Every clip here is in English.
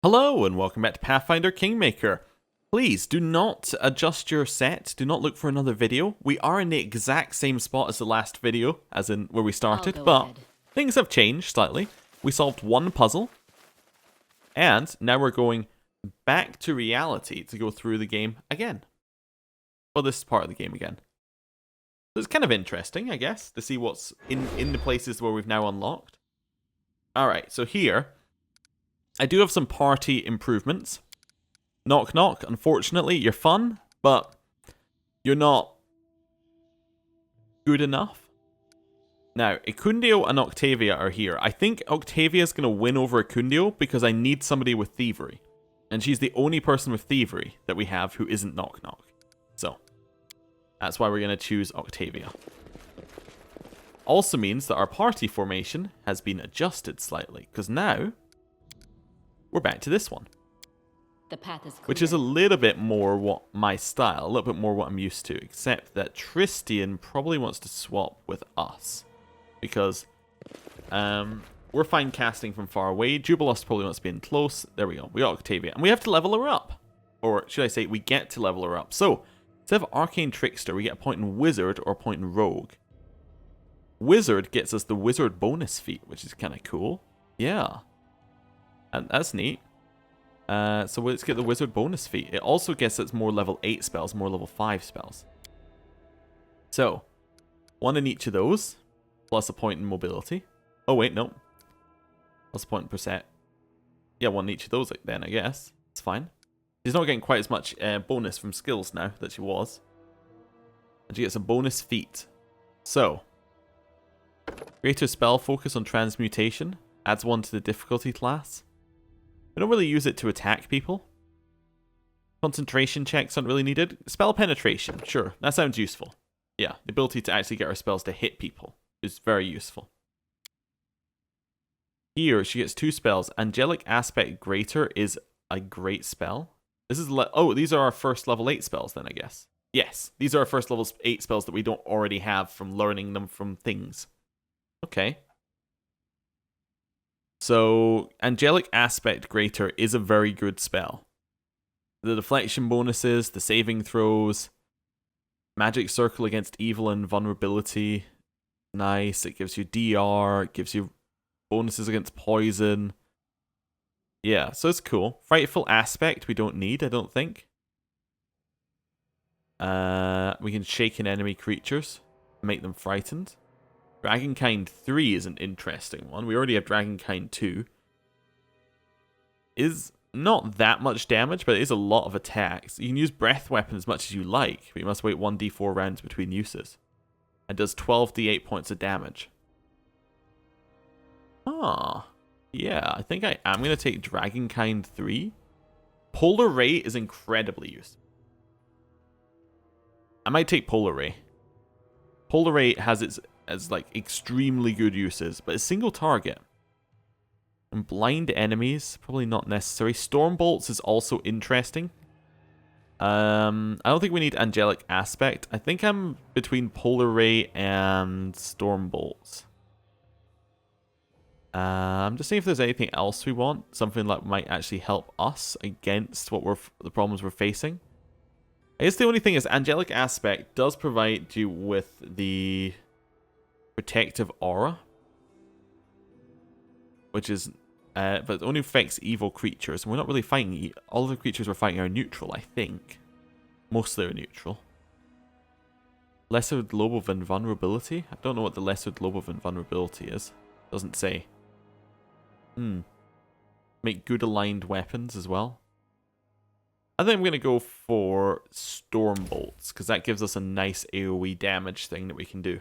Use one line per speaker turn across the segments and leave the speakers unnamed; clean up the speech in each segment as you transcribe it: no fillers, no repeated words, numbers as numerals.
Hello and welcome back to Pathfinder Kingmaker. Please do not adjust your set, do not look for another video. We are in the exact same spot as the last video, as in where we started, but
ahead.
things have changed slightly. We solved one puzzle, and now we're going back to reality to go through the game again. Well, this is part of the game again. So it's kind of interesting, I guess, to see what's in the places where we've now unlocked. Alright, so here I do have some party improvements. Knock knock, unfortunately, you're fun, but you're not good enough. Now, Ecundio and Octavia are here. I think Octavia's going to win over Ecundio because I need somebody with thievery. And she's the only person with thievery that we have who isn't knock knock. So, that's why we're going to choose Octavia. Also means that our party formation has been adjusted slightly, because now we're back to this one.
The path is clear.
Which is a little bit more what my style, a little bit more what I'm used to, except that Tristian probably wants to swap with us. Because we're fine casting from far away. Jubilus probably wants to be in close. There we go. We got Octavia. And we have to level her up. Or should I say, we get to level her up. So, instead of Arcane Trickster, we get a point in Wizard or a point in Rogue. Wizard gets us the Wizard bonus feat, which is kind of cool. Yeah. And that's neat. So let's get the Wizard bonus feat. It also gets us more level 8 spells, more level 5 spells. So, one in each of those, plus a point in mobility. Oh wait, no. Plus a point in percent. Yeah, one in each of those then, I guess. It's fine. She's not getting quite as much bonus from skills now that she was. And she gets a bonus feat. So, greater spell focus on transmutation. Adds one to the difficulty class. We don't really use it to attack people. Concentration checks aren't really needed. Spell penetration, sure, that sounds useful. Yeah, the ability to actually get our spells to hit people is very useful. Here, she gets 2 spells. Angelic Aspect Greater is a great spell. This is oh, these are our first level 8 spells then, I guess. Yes, these are our first level 8 spells that we don't already have from learning them from things. Okay. So, Angelic Aspect Greater is a very good spell. The deflection bonuses, the saving throws, Magic Circle against evil and vulnerability. Nice. It gives you DR, it gives you bonuses against poison. Yeah, so it's cool. Frightful Aspect we don't need, I don't think. We can shaken enemy creatures, make them frightened. Dragonkind 3 is an interesting one. We already have Dragonkind 2. Is not that much damage, but it is a lot of attacks. You can use Breath Weapon as much as you like, but you must wait 1d4 rounds between uses. And does 12d8 points of damage. Ah, yeah, I think I am going to take Dragonkind 3. Polar Ray is incredibly useful. I might take Polar Ray. Polar Ray has its like extremely good uses, but a single target. And blind enemies, probably not necessary. Storm Bolts is also interesting. I don't think we need Angelic Aspect. I think I'm between Polar Ray and Storm Bolts. I'm just seeing if there's anything else we want. Something that might actually help us against what the problems we're facing. I guess the only thing is Angelic Aspect does provide you with the Protective Aura, which is, but it only affects evil creatures. We're not really fighting, all the creatures we're fighting are neutral, I think. Mostly are neutral. Lesser Globe of Invulnerability? I don't know what the Lesser Globe of Invulnerability is. Doesn't say. Make good aligned weapons as well. I think I'm going to go for Storm Bolts, because that gives us a nice AoE damage thing that we can do.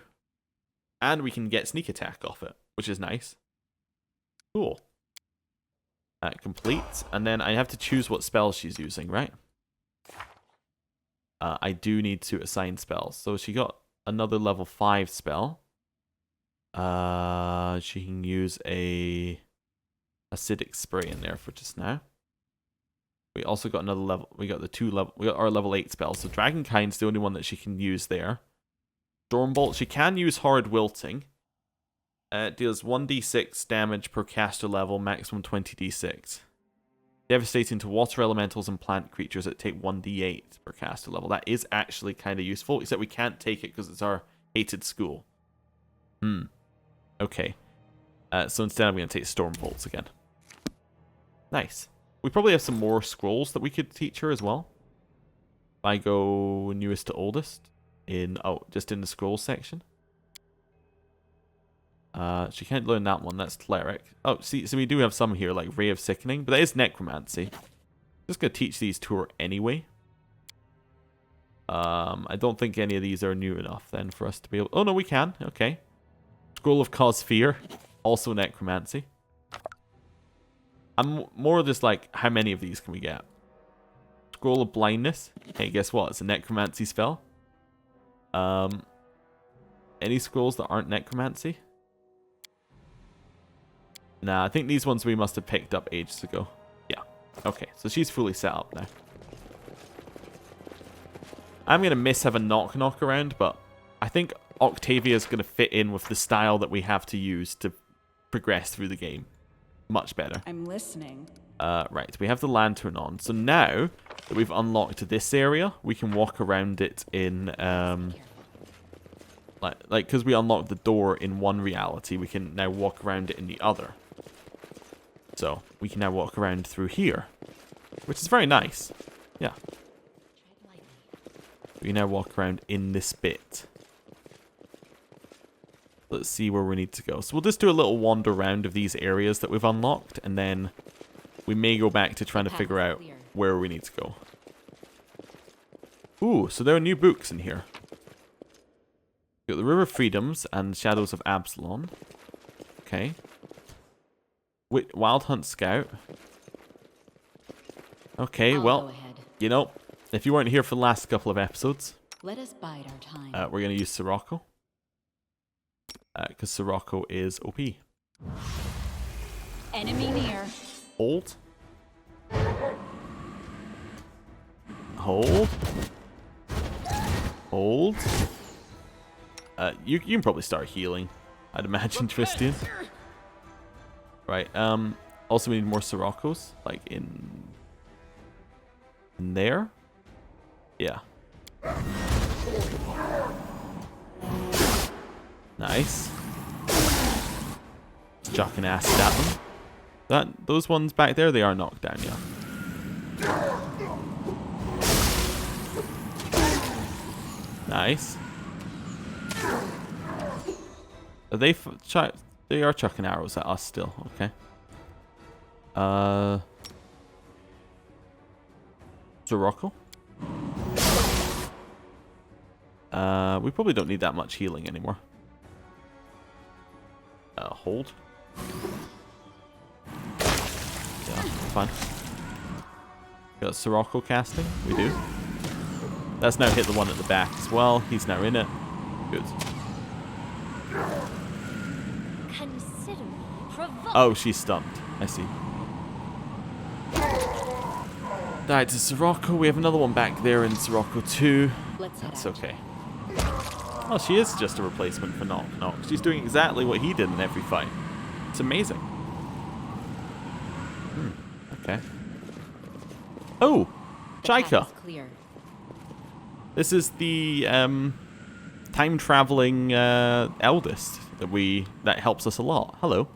And we can get sneak attack off it, which is nice. Cool. Complete. And then I have to choose what spell she's using, right? I do need to assign spells. So she got another level 5 spell. She can use a acidic spray in there for just now. We also got another level. We got our level 8 spell. So Dragonkind's the only one that she can use there. Stormbolt, she can use Hard Wilting. It deals 1d6 damage per caster level, maximum 20d6. Devastating to water elementals and plant creatures that take 1d8 per caster level. That is actually kind of useful, except we can't take it because it's our hated school. Okay. So instead I'm going to take Storm Bolts again. Nice. We probably have some more scrolls that we could teach her as well. If I go newest to oldest just in the scrolls section. She can't learn that one. That's cleric. Oh, see, so we do have some here like Ray of Sickening, but that is necromancy. Just gonna teach these to her anyway. I don't think any of these are new enough then for us to be able. Oh no, we can. Okay. Scroll of Cause Fear, also necromancy. I'm more just like, how many of these can we get? Scroll of Blindness. Hey, guess what? It's a necromancy spell. Any scrolls that aren't necromancy? Nah, I think these ones we must have picked up ages ago. Yeah. Okay, so she's fully set up now. I'm going to miss having knock around, but I think Octavia's going to fit in with the style that we have to use to progress through the game. Much better.
I'm listening.
Right, we have the lantern on. So now that we've unlocked this area, we can walk around it in... like, because we unlocked the door in one reality, we can now walk around it in the other. So, we can now walk around through here, which is very nice. Yeah. We can now walk around in this bit. Let's see where we need to go. So we'll just do a little wander around of these areas that we've unlocked, and then we may go back to trying to figure out where we need to go. Ooh, so there are new books in here. We've got the River of Freedoms and Shadows of Absalom. Okay. Wild Hunt Scout. Okay, well, you know, if you weren't here for the last couple of episodes,
let us bide our time.
We're going to use Sirocco. Because Sirocco is OP.
Enemy near.
Hold. Hold. Hold. You can probably start healing, I'd imagine, Tristian. Right, also we need more Siroccos, like in there? Yeah. Nice. Chucking acid at them. Those ones back there, they are knocked down, yeah. Nice. Are they are chucking arrows at us still, okay. Sirocco? We probably don't need that much healing anymore. Hold. Yeah, fine. Got Sirocco casting? We do. That's now hit the one at the back as well. He's now in it. Good. Oh, she's stunned. I see. Died to Sirocco. We have another one back there in Sirocco 2. That's okay. Oh, she is just a replacement for Knock Knock. She's doing exactly what he did in every fight. It's amazing. Okay. Oh! Jaika! This is the time-traveling eldest that helps us a lot. Hello.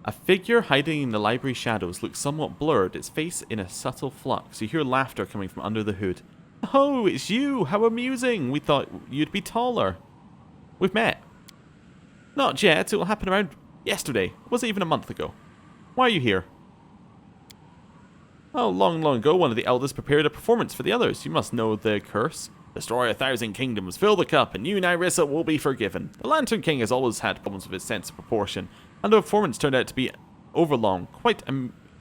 A figure hiding in the library shadows looks somewhat blurred, its face in a subtle flux. You hear laughter coming from under the hood. Oh, it's you! How amusing! We thought you'd be taller. We've met. Not yet. It will happen around yesterday. Was it even a month ago? Why are you here? Oh, long ago, one of the elders prepared a performance for the others. You must know the curse. Destroy 1,000 kingdoms, fill the cup, and you, Nyrissa, will be forgiven. The Lantern King has always had problems with his sense of proportion, and the performance turned out to be overlong,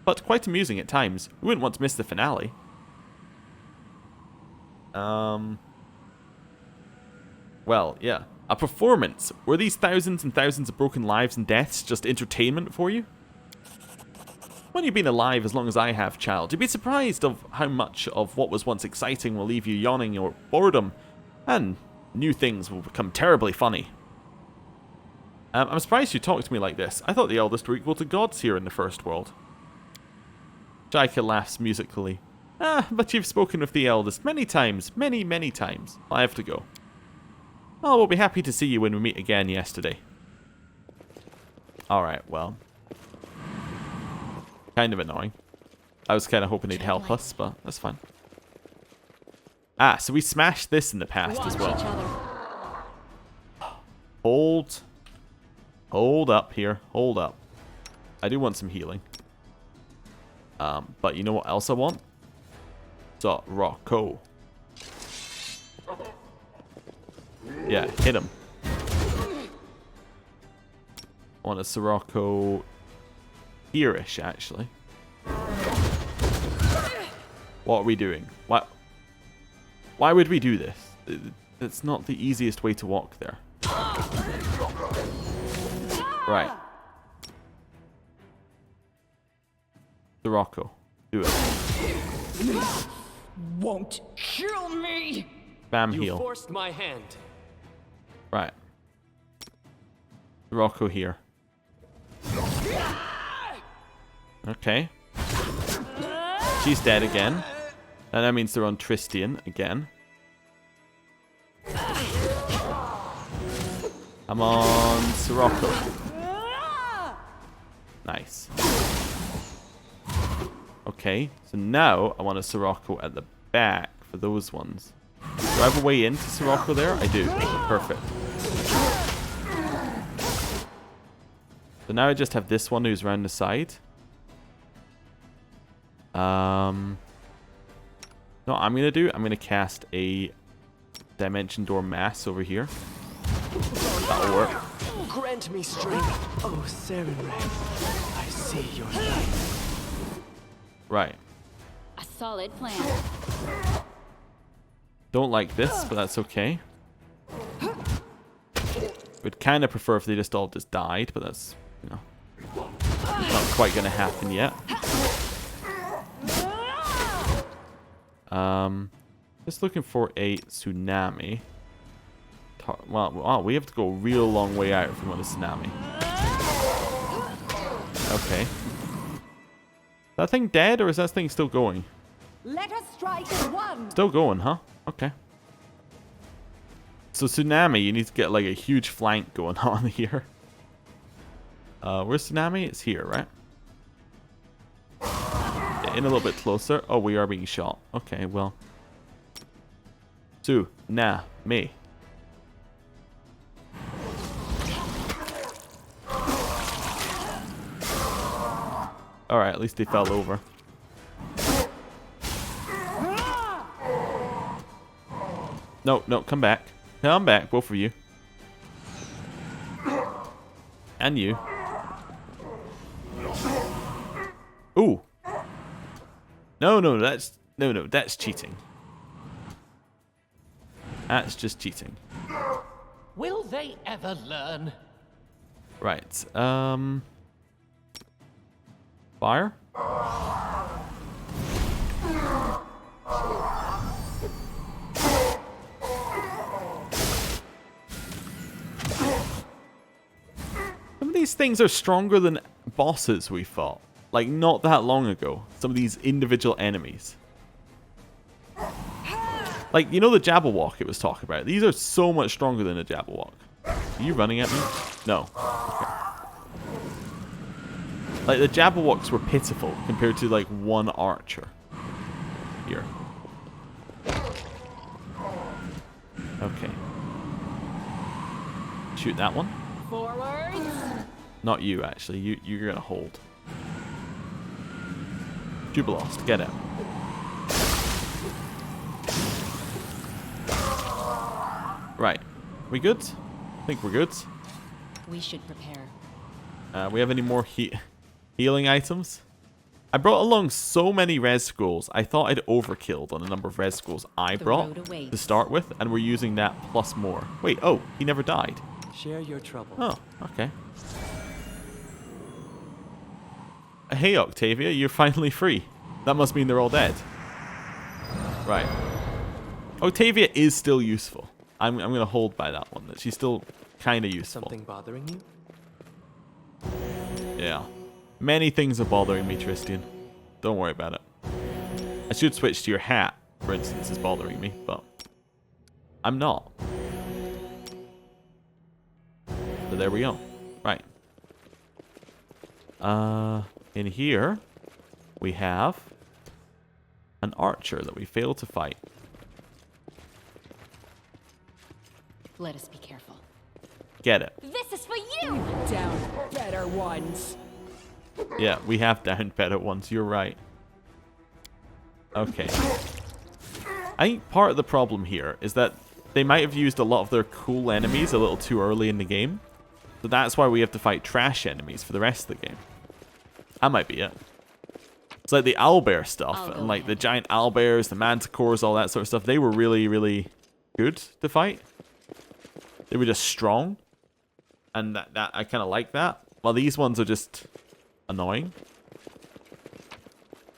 but quite amusing at times. We wouldn't want to miss the finale. Well, yeah. A performance. Were these thousands and thousands of broken lives and deaths just entertainment for you? When you've been alive as long as I have, child, you'd be surprised of how much of what was once exciting will leave you yawning or boredom, and new things will become terribly funny. I'm surprised you talk to me like this. I thought the eldest were equal to gods here in the first world. Jaika laughs musically. Ah, but you've spoken with the eldest many times. Many, many times. I have to go. Oh, we'll be happy to see you when we meet again yesterday. Alright, well. Kind of annoying. I was kind of hoping he'd help us, but that's fine. Ah, so we smashed this in the past as well. Hold up here. Hold up. I do want some healing. But you know what else I want? Rocco. Yeah, hit him. I want a Sirocco here-ish, actually. What are we doing? Why would we do this? It's not the easiest way to walk there. Right. Sirocco, do it.
Won't kill me.
Bam,
You
heal.
forced my hand.
Right. Sirocco here. Okay. She's dead again. And that means they're on Tristian again. I'm on Sirocco. Nice. Okay, so now I want a Sirocco at the back for those ones. Do I have a way into Sirocco there? I do. Perfect. So now I just have this one who's around the side. No, I'm going to do, I'm going to cast a Dimension Door Mass over here. That'll work.
Grant me strength. Oh, Serenray, I see your light.
Right.
A solid plan.
Don't like this, but that's okay. Would kind of prefer if they just all just died, but that's, you know, not quite going to happen yet. Just looking for a tsunami. Well, we have to go a real long way out if we want a tsunami. Okay. Is that thing dead, or is that thing still going?
Let us strike at one.
Still going, huh? Okay. So tsunami, you need to get like a huge flank going on here. Where's tsunami? It's here, right? Yeah, in a little bit closer. Oh, we are being shot. Okay, well. Tsunami. Alright, at least they fell over. No, no, come back. Come back, both of you. And you. Ooh. No, that's cheating. That's just cheating.
Will they ever learn?
Right, fire? Some of these things are stronger than bosses we fought. Like, not that long ago. Some of these individual enemies. Like, you know the Jabberwock it was talking about? These are so much stronger than a Jabberwock. Are you running at me? No. Okay. Like, the Jabberwocks were pitiful compared to, like, one archer. Here. Okay. Shoot that one.
Forwards.
Not you, actually. You're gonna hold. Jubilost, get out. Right. We good? I think we're good.
We should prepare.
We have any more healing items? I brought along so many res scrolls. I thought I'd overkilled on the number of res scrolls I brought to start with, and we're using that plus more. Wait, oh, he never died.
Share your trouble.
Oh, okay. Hey, Octavia, you're finally free. That must mean they're all dead. Right. Octavia is still useful. I'm going to hold by that one. That she's still kind of useful.
Something bothering you?
Yeah. Many things are bothering me, Tristian. Don't worry about it. I should switch to your hat, for instance, is bothering me, but I'm not. So there we go. Right. In here, we have an archer that we failed to fight.
Let us be careful.
Get it.
This is for you!
Down better ones.
Yeah, we have downed better ones. You're right. Okay. I think part of the problem here is that they might have used a lot of their cool enemies a little too early in the game. So that's why we have to fight trash enemies for the rest of the game. That might be it. It's like the owlbear stuff, and like the giant owlbears, the manticores, all that sort of stuff. They were really, really good to fight. They were just strong. And that I kind of like that. While these ones are just annoying.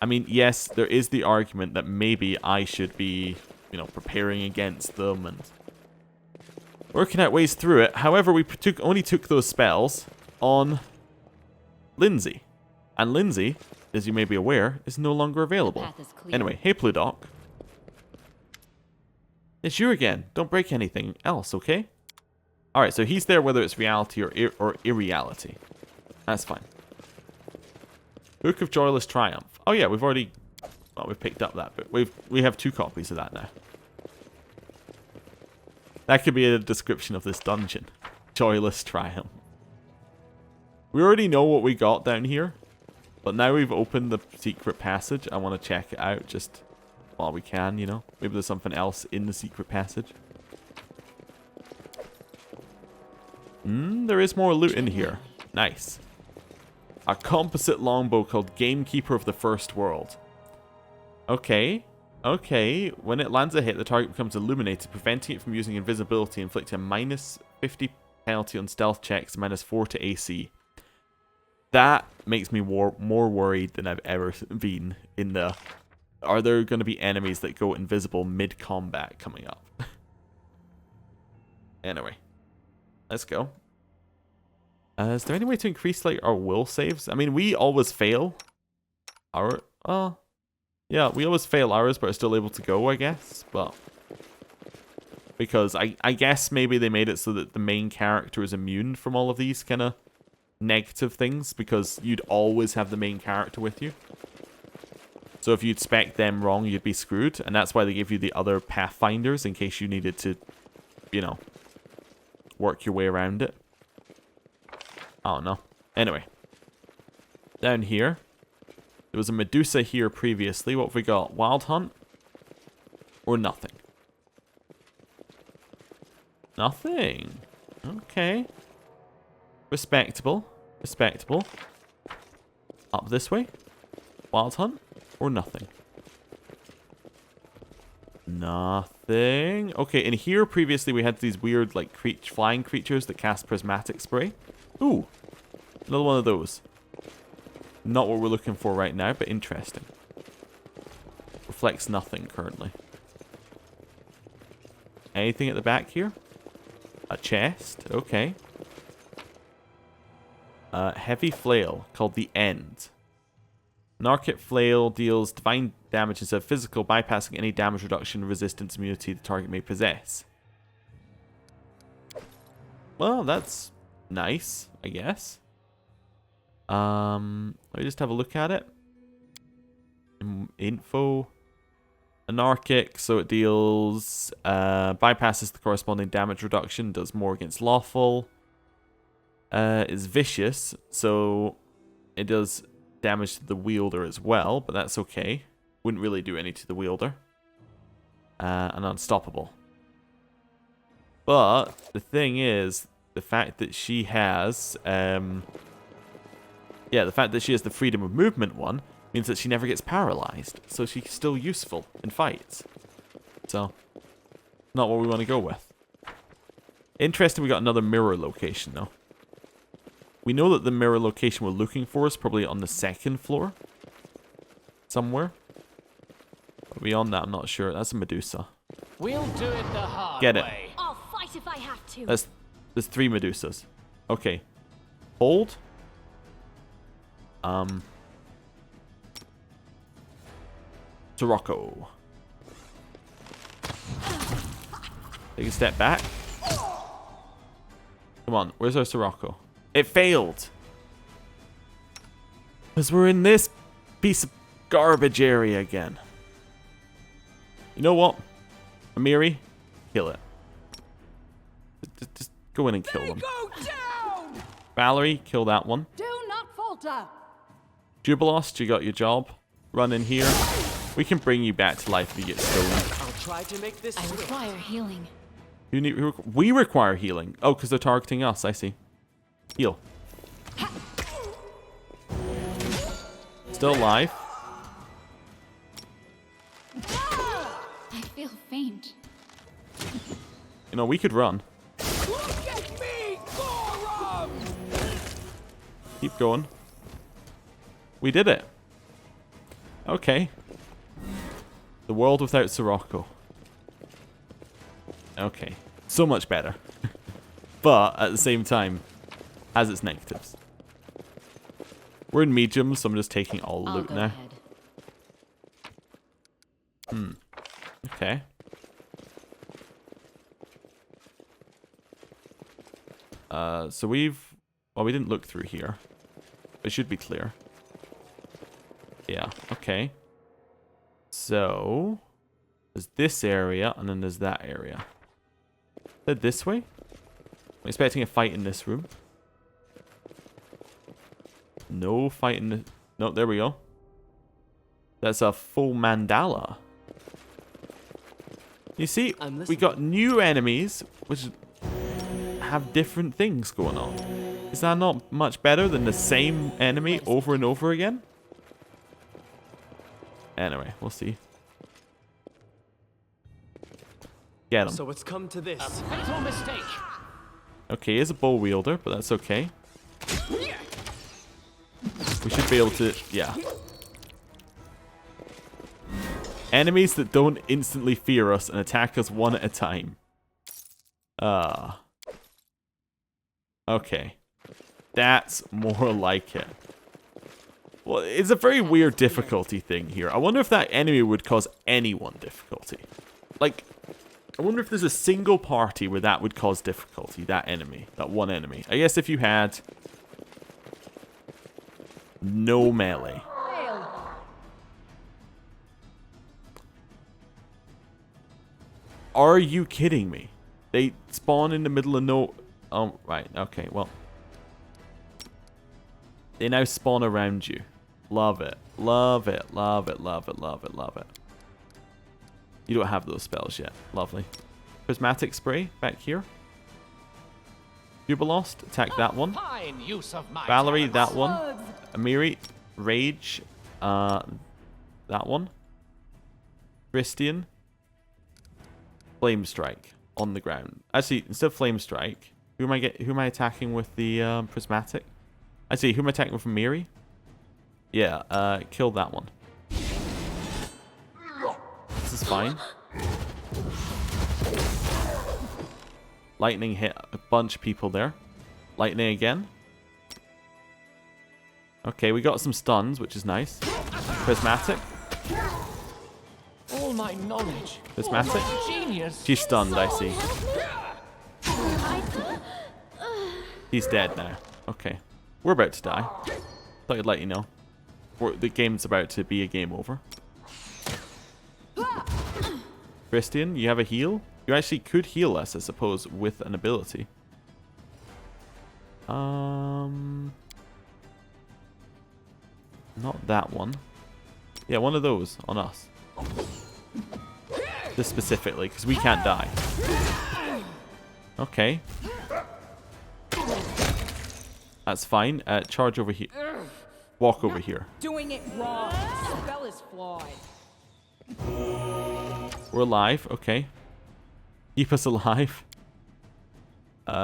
I mean, yes, there is the argument that maybe I should be, you know, preparing against them and working out ways through it. However, we only took those spells on Lindsay. And Lindsay, as you may be aware, is no longer available.
The path is clear.
Anyway, hey Pludoc. It's you again. Don't break anything else, okay? Alright, so he's there whether it's reality or irreality. That's fine. Book of Joyless Triumph. Oh yeah, we've already... Well, we've picked up that, but we have 2 copies of that now. That could be a description of this dungeon. Joyless Triumph. We already know what we got down here. But now we've opened the secret passage. I want to check it out just while we can, you know. Maybe there's something else in the secret passage. There is more loot in here. Nice. A composite longbow called Gamekeeper of the First World. Okay. Okay. When it lands a hit, the target becomes illuminated, preventing it from using invisibility, inflicting a minus 50 penalty on stealth checks, minus 4 to AC. That makes me more worried than I've ever been in the... Are there going to be enemies that go invisible mid-combat coming up? Anyway. Let's go. Is there any way to increase like our will saves? I mean, we always fail. Yeah, we always fail ours, but are still able to go, I guess. But because I guess maybe they made it so that the main character is immune from all of these kind of negative things, because you'd always have the main character with you. So if you'd spec them wrong, you'd be screwed, and that's why they give you the other Pathfinders in case you needed to, you know, work your way around it. I don't know. Anyway. Down here. There was a Medusa here previously. What have we got? Wild Hunt? Or nothing? Nothing. Okay. Respectable. Respectable. Up this way? Wild Hunt? Or nothing? Nothing. Okay, in here previously we had these weird like flying creatures that cast prismatic spray. Ooh. Another one of those. Not what we're looking for right now, but interesting. Reflects nothing currently. Anything at the back here? A chest. Okay. Heavy flail called the End. Narkit flail deals divine damage instead of physical, bypassing any damage reduction resistance immunity the target may possess. Well, that's nice, I guess. Let me just have a look at it. Info. Anarchic, so it deals bypasses the corresponding damage reduction, does more against lawful. Is vicious, so it does damage to the wielder as well, but that's okay. Wouldn't really do any to the wielder. And unstoppable. But the thing is, the fact that she has the fact that she has the freedom of movement one means that she never gets paralyzed, so she's still useful in fights. So, not what we want to go with. Interesting, we got another mirror location though. We know that the mirror location we're looking for is probably on the 2nd floor. Somewhere. But beyond that, I'm not sure. That's a Medusa.
We'll do it the hard
Get it.
way.
I'll fight if I have to.
There's 3 Medusas. Okay. Hold. Sirocco. Take a step back. Come on, where's our Sirocco? It failed! Because we're in this piece of garbage area again. You know what? Amiri, kill it. Just go in and kill them.
Go down!
Valerie, kill that one.
Do not falter.
Jubilost, you got your job. Run in here. We can bring you back to life if you get stolen.
I'll try to make this
I
swift.
require healing.
We require healing. Oh, because they're targeting us. I see. Heal. Still alive.
I feel faint.
You know, we could run.
Look at me, Gorum!
Keep going. We did it. Okay. The world without Sirocco. Okay. So much better. But, at the same time, has its negatives. We're in medium, so I'm just taking all the
I'll
loot
go
now.
ahead.
Okay. So we've... Well, we didn't look through here. It should be clear. Yeah, okay. So... There's this area, and then there's that area. Is that this way? I'm expecting a fight in this room. No fight in the... No, there we go. That's a full mandala. You see,
I'm
we
listening.
got new enemies, which have different things going on. Is that not much better than the same enemy over and over again? Anyway, we'll see. Get him.
So it's come to this.
Fatal mistake.
Okay, he is a bow wielder, but that's okay. We should be able to... Yeah. Enemies that don't instantly fear us and attack us one at a time. Okay. That's more like it. Well, it's a very weird difficulty thing here. I wonder if that enemy would cause anyone difficulty. Like, I wonder if there's a single party where that would cause difficulty, that enemy, that one enemy. I guess if you had no melee. Are you kidding me? They spawn in the middle of no... Oh, right, okay, well. They now spawn around you. Love it. Love it, love it, love it, love it, love it. You don't have those spells yet. Lovely. Prismatic Spray, back here. Jubilost, attack that one.
Fine use of my
Valerie,
talents.
that one. Amiri, Rage, that one. Christian, Flame Strike on the ground. Actually, instead of Flame Strike, who am I attacking with the Prismatic? Actually, who am I attacking with Amiri? Yeah, kill that one. This is fine. Lightning hit a bunch of people there. Lightning again. Okay, we got some stuns, which is nice. Prismatic.
All my knowledge.
Prismatic.
All my genius.
She's stunned, I see. He's dead now. Okay. We're about to die. Thought I'd let you know. The game's about to be a game over. Christian, you have a heal? You actually could heal us, I suppose, with an ability. Not that one. Yeah, one of those on us. This specifically, because we can't die. Okay. That's fine. Charge over here. Walk over here.
Doing it wrong. Spell is flawed.
We're alive. Okay. Keep us alive.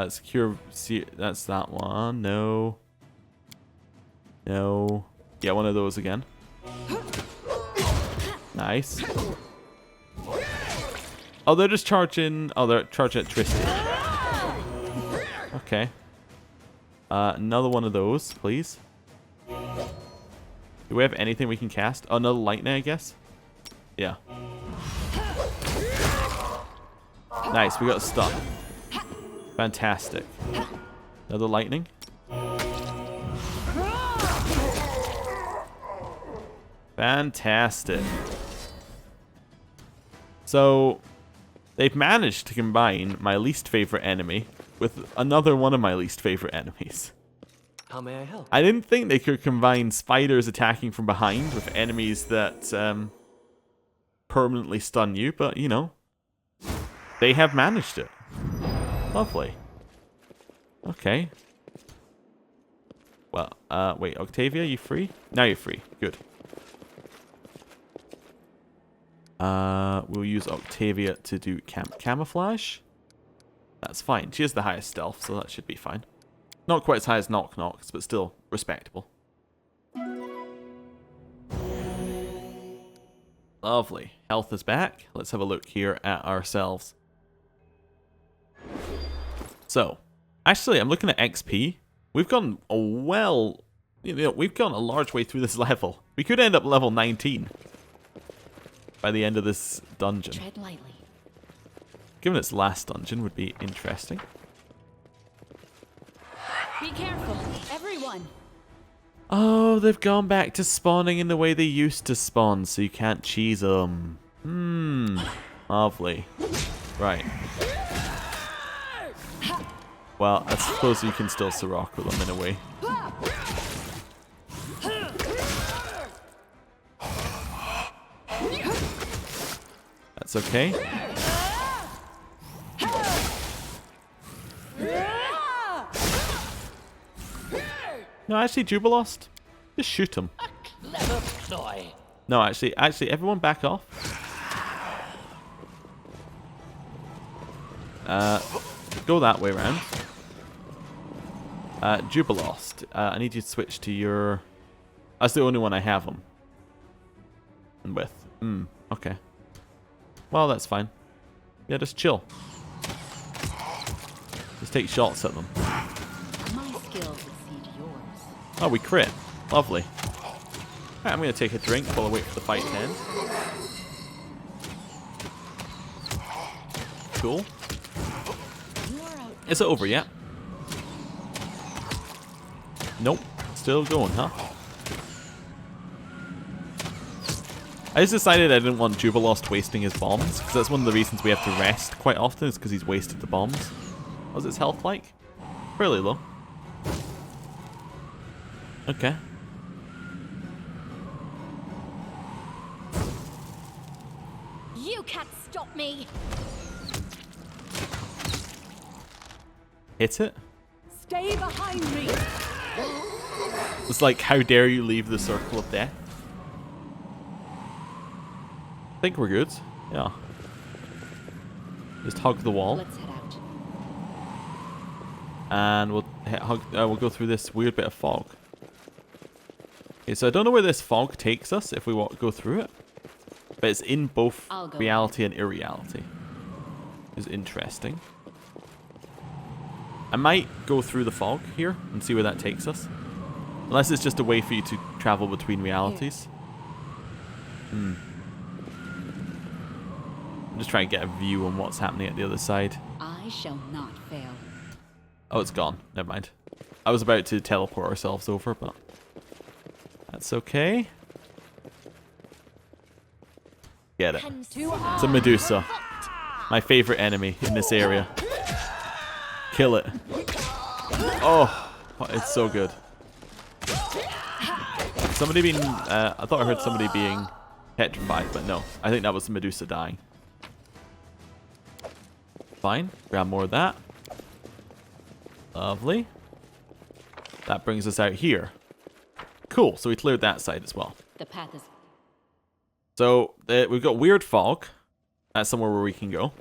Secure. See, that's that one. No. No. Yeah, one of those again. Nice. Oh, they're just charging. Oh, they're charging at Tristan. Okay. Another one of those, please. Do we have anything we can cast? Oh, another lightning, I guess? Yeah. Nice, we got a stun. Fantastic. Another lightning. Fantastic. So, they've managed to combine my least favorite enemy with another one of my least favorite enemies.
How may I help?
I didn't think they could combine spiders attacking from behind with enemies that permanently stun you, but you know, they have managed it. Lovely. Okay. Well, wait, Octavia, you free? Now you're free. Good. We'll use Octavia to do camouflage. That's fine. She has the highest stealth, so that should be fine. Not quite as high as Knock Knocks, but still respectable. Lovely. Health is back. Let's have a look here at ourselves. So, actually, I'm looking at XP. We've gone a we've gone a large way through this level. We could end up level 19 by the end of this dungeon.
Tread lightly.
Given its last dungeon would be interesting.
Be careful, everyone.
Oh, they've gone back to spawning in the way they used to spawn, so you can't cheese them. Lovely. Right. Well, I suppose you can still Sirocco with them in a way. That's okay. No, actually, Jubilost, just shoot him.
A clever ploy.
No, actually, everyone back off. Go that way around. Jubilost, I need you to switch to your... That's the only one I have him with. Okay. Well, that's fine. Yeah, just chill. Just take shots at them.
My skills exceed yours.
Oh, we crit. Lovely. Right, I'm going to take a drink while I wait for the fight to end. Cool. Is it over yet? Nope. Still going, huh? I just decided I didn't want Jubilost wasting his bombs, because that's one of the reasons we have to rest quite often, is because he's wasted the bombs. What's its health like? Fairly low. Okay.
You can't stop me.
Hit it?
Stay behind me.
It's like, how dare you leave the circle of death? I think we're good. Yeah. Just hug the wall.
Let's head out.
And we'll go through this weird bit of fog. Okay, so I don't know where this fog takes us if we go through it. But it's in both reality and irreality. It's interesting. I might go through the fog here and see where that takes us. Unless it's just a way for you to travel between realities. I'm just trying to get a view on what's happening at the other side.
I shall not fail.
Oh, it's gone. Never mind. I was about to teleport ourselves over, but that's okay. Get it. It's a Medusa. My favorite enemy in this area. Kill it. Oh, it's so good. Somebody being... I thought I heard somebody being petrified, but no. I think that was Medusa dying. Fine. Grab more of that. Lovely. That brings us out here. Cool. So we cleared that side as well.
The path is...
So we've got weird fog. That's somewhere where we can go.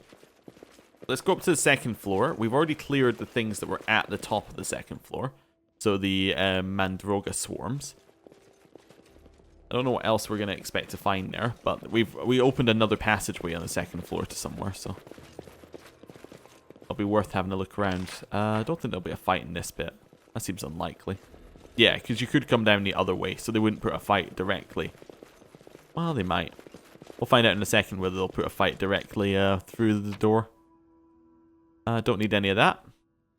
Let's go up to the second floor. We've already cleared the things that were at the top of the second floor. So the Mandroga swarms. I don't know what else we're going to expect to find there, but we opened another passageway on the second floor to somewhere, so it'll be worth having a look around. I don't think there'll be a fight in this bit. That seems unlikely. Yeah, because you could come down the other way, so they wouldn't put a fight directly. Well, they might. We'll find out in a second whether they'll put a fight directly through the door. Don't need any of that.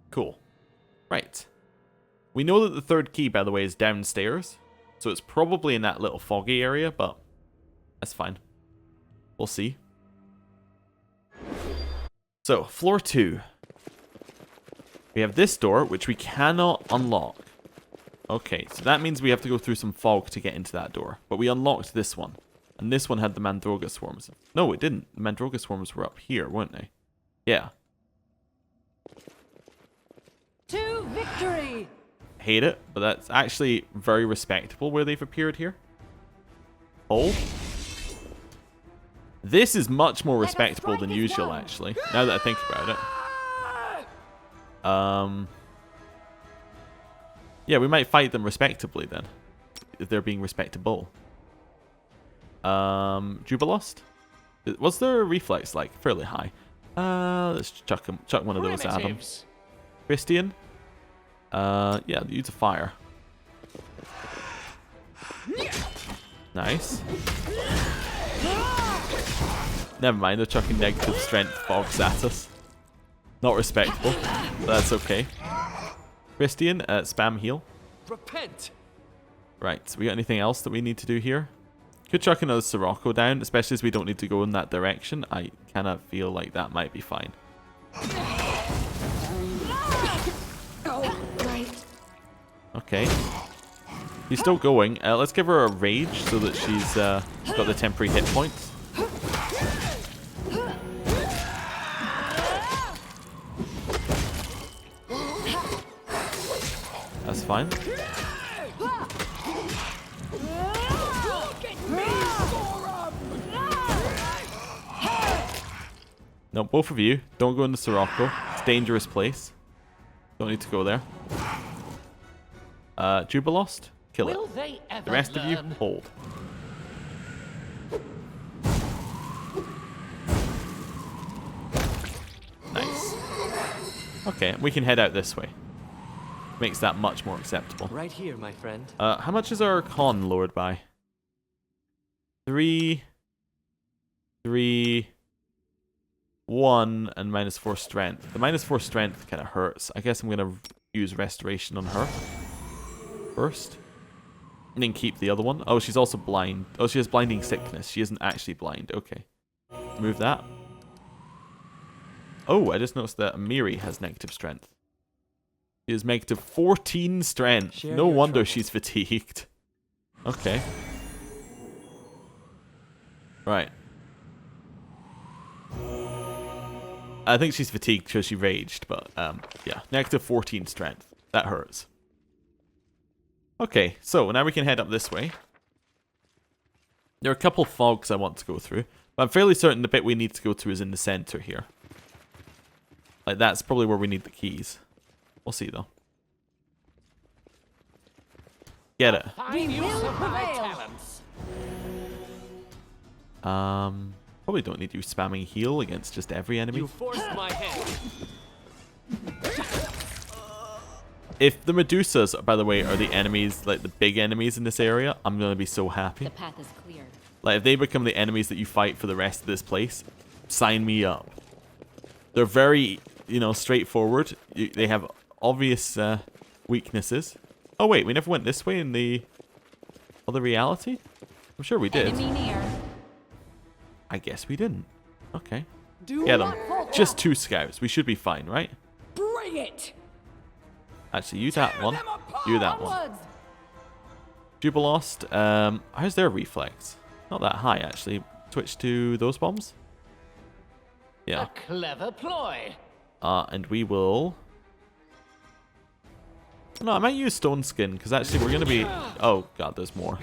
Cool. Right. We know that the third key, by the way, is downstairs. So it's probably in that little foggy area, but that's fine. We'll see. So, floor 2. We have this door, which we cannot unlock. Okay, so that means we have to go through some fog to get into that door. But we unlocked this one. And this one had the Mandroga swarms. No, it didn't. The Mandroga swarms were up here, weren't they? Yeah.
To victory!
Hate it, but that's actually very respectable where they've appeared here. Hold. This is much more respectable than usual, actually, now that I think about it. Yeah, we might fight them respectably then, if they're being respectable. Jubilost? Was their reflex like fairly high? Let's chuck one of those at him. Christian? Yeah, use a fire. Nice. Never mind, they're chucking negative strength fogs at us. Not respectable, but that's okay. Christian, spam heal.
Repent.
Right, so we got anything else that we need to do here? Could chuck another Sirocco down, especially as we don't need to go in that direction. I kind of feel like that might be fine. Okay. He's still going. Let's give her a rage so that she's got the temporary hit points. That's fine. No, both of you, don't go into Sirocco. It's a dangerous place. Don't need to go there. Jubilost, kill it. The rest of you, hold. Nice. Okay, we can head out this way. Makes that much more acceptable.
Right here, my friend.
How much is our con lowered by? 3, 1, and -4 strength. The -4 strength kind of hurts. I guess I'm going to use restoration on her first. And then keep the other one. Oh, she's also blind. Oh, she has blinding sickness. She isn't actually blind. Okay. Move that. Oh, I just noticed that Amiri has negative strength. She has negative 14 strength.
Share
No
your
wonder
troubles.
she's fatigued. Okay. Right. I think she's fatigued because she raged, but yeah, negative 14 strength. That hurts. Okay, so now we can head up this way. There are a couple fogs I want to go through, but I'm fairly certain the bit we need to go to is in the center here. Like, that's probably where we need the keys. We'll see, though. Get it.
Fine use of my talents.
Probably don't need you spamming heal against just every enemy.
You forced my hand.
If the Medusas, by the way, are the enemies, like the big enemies in this area, I'm going to be so happy.
The path is clear.
Like, if they become the enemies that you fight for the rest of this place, sign me up. They're very, you know, straightforward. They have obvious weaknesses. Oh, wait, we never went this way in the other reality? I'm sure we did.
Enemy near.
I guess we didn't. Okay.
Do
Get them.
not falter.
Just 2 scouts. We should be fine, right?
Bring it!
Actually, you that one. You that one.
Onwards!
Jubilost, how's their reflex? Not that high, actually. Switch to those bombs. Yeah.
A clever ploy.
And we will... No, I might use Stone Skin, because actually we're going to be... Oh, God, there's more.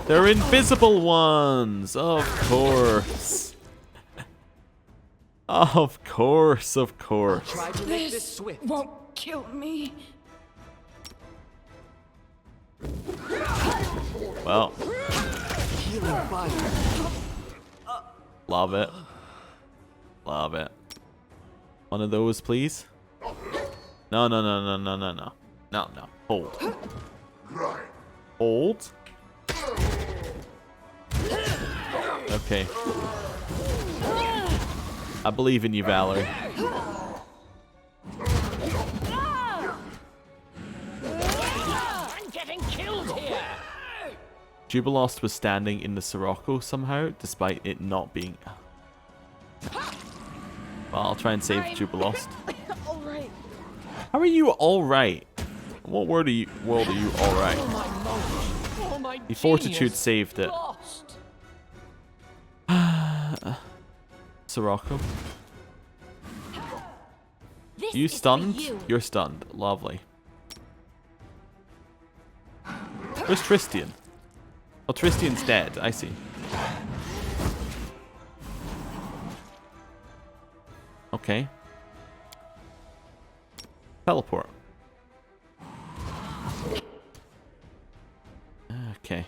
They're invisible ones! Of course. Of course, of course.
Try to make this swift.
Won't kill me.
Well,
Healing fire.
love it. Love it. One of those, please. No, no, no, no, no, no, no. No, no. Hold. Hold. Okay. I believe in you, Valerie.
I'm getting killed here.
Jubilost was standing in the Sirocco somehow, despite it not being... Well, I'll try and save Jubilost.
Alright.
How are you alright? What world are you alright?
Oh, my
The Fortitude
genius
saved it.
lost.
Sirocco.
This
You
is for
stunned?
you.
You're stunned. Lovely. Where's Tristian? Oh, Tristian's dead. I see. Okay. Teleport. Okay.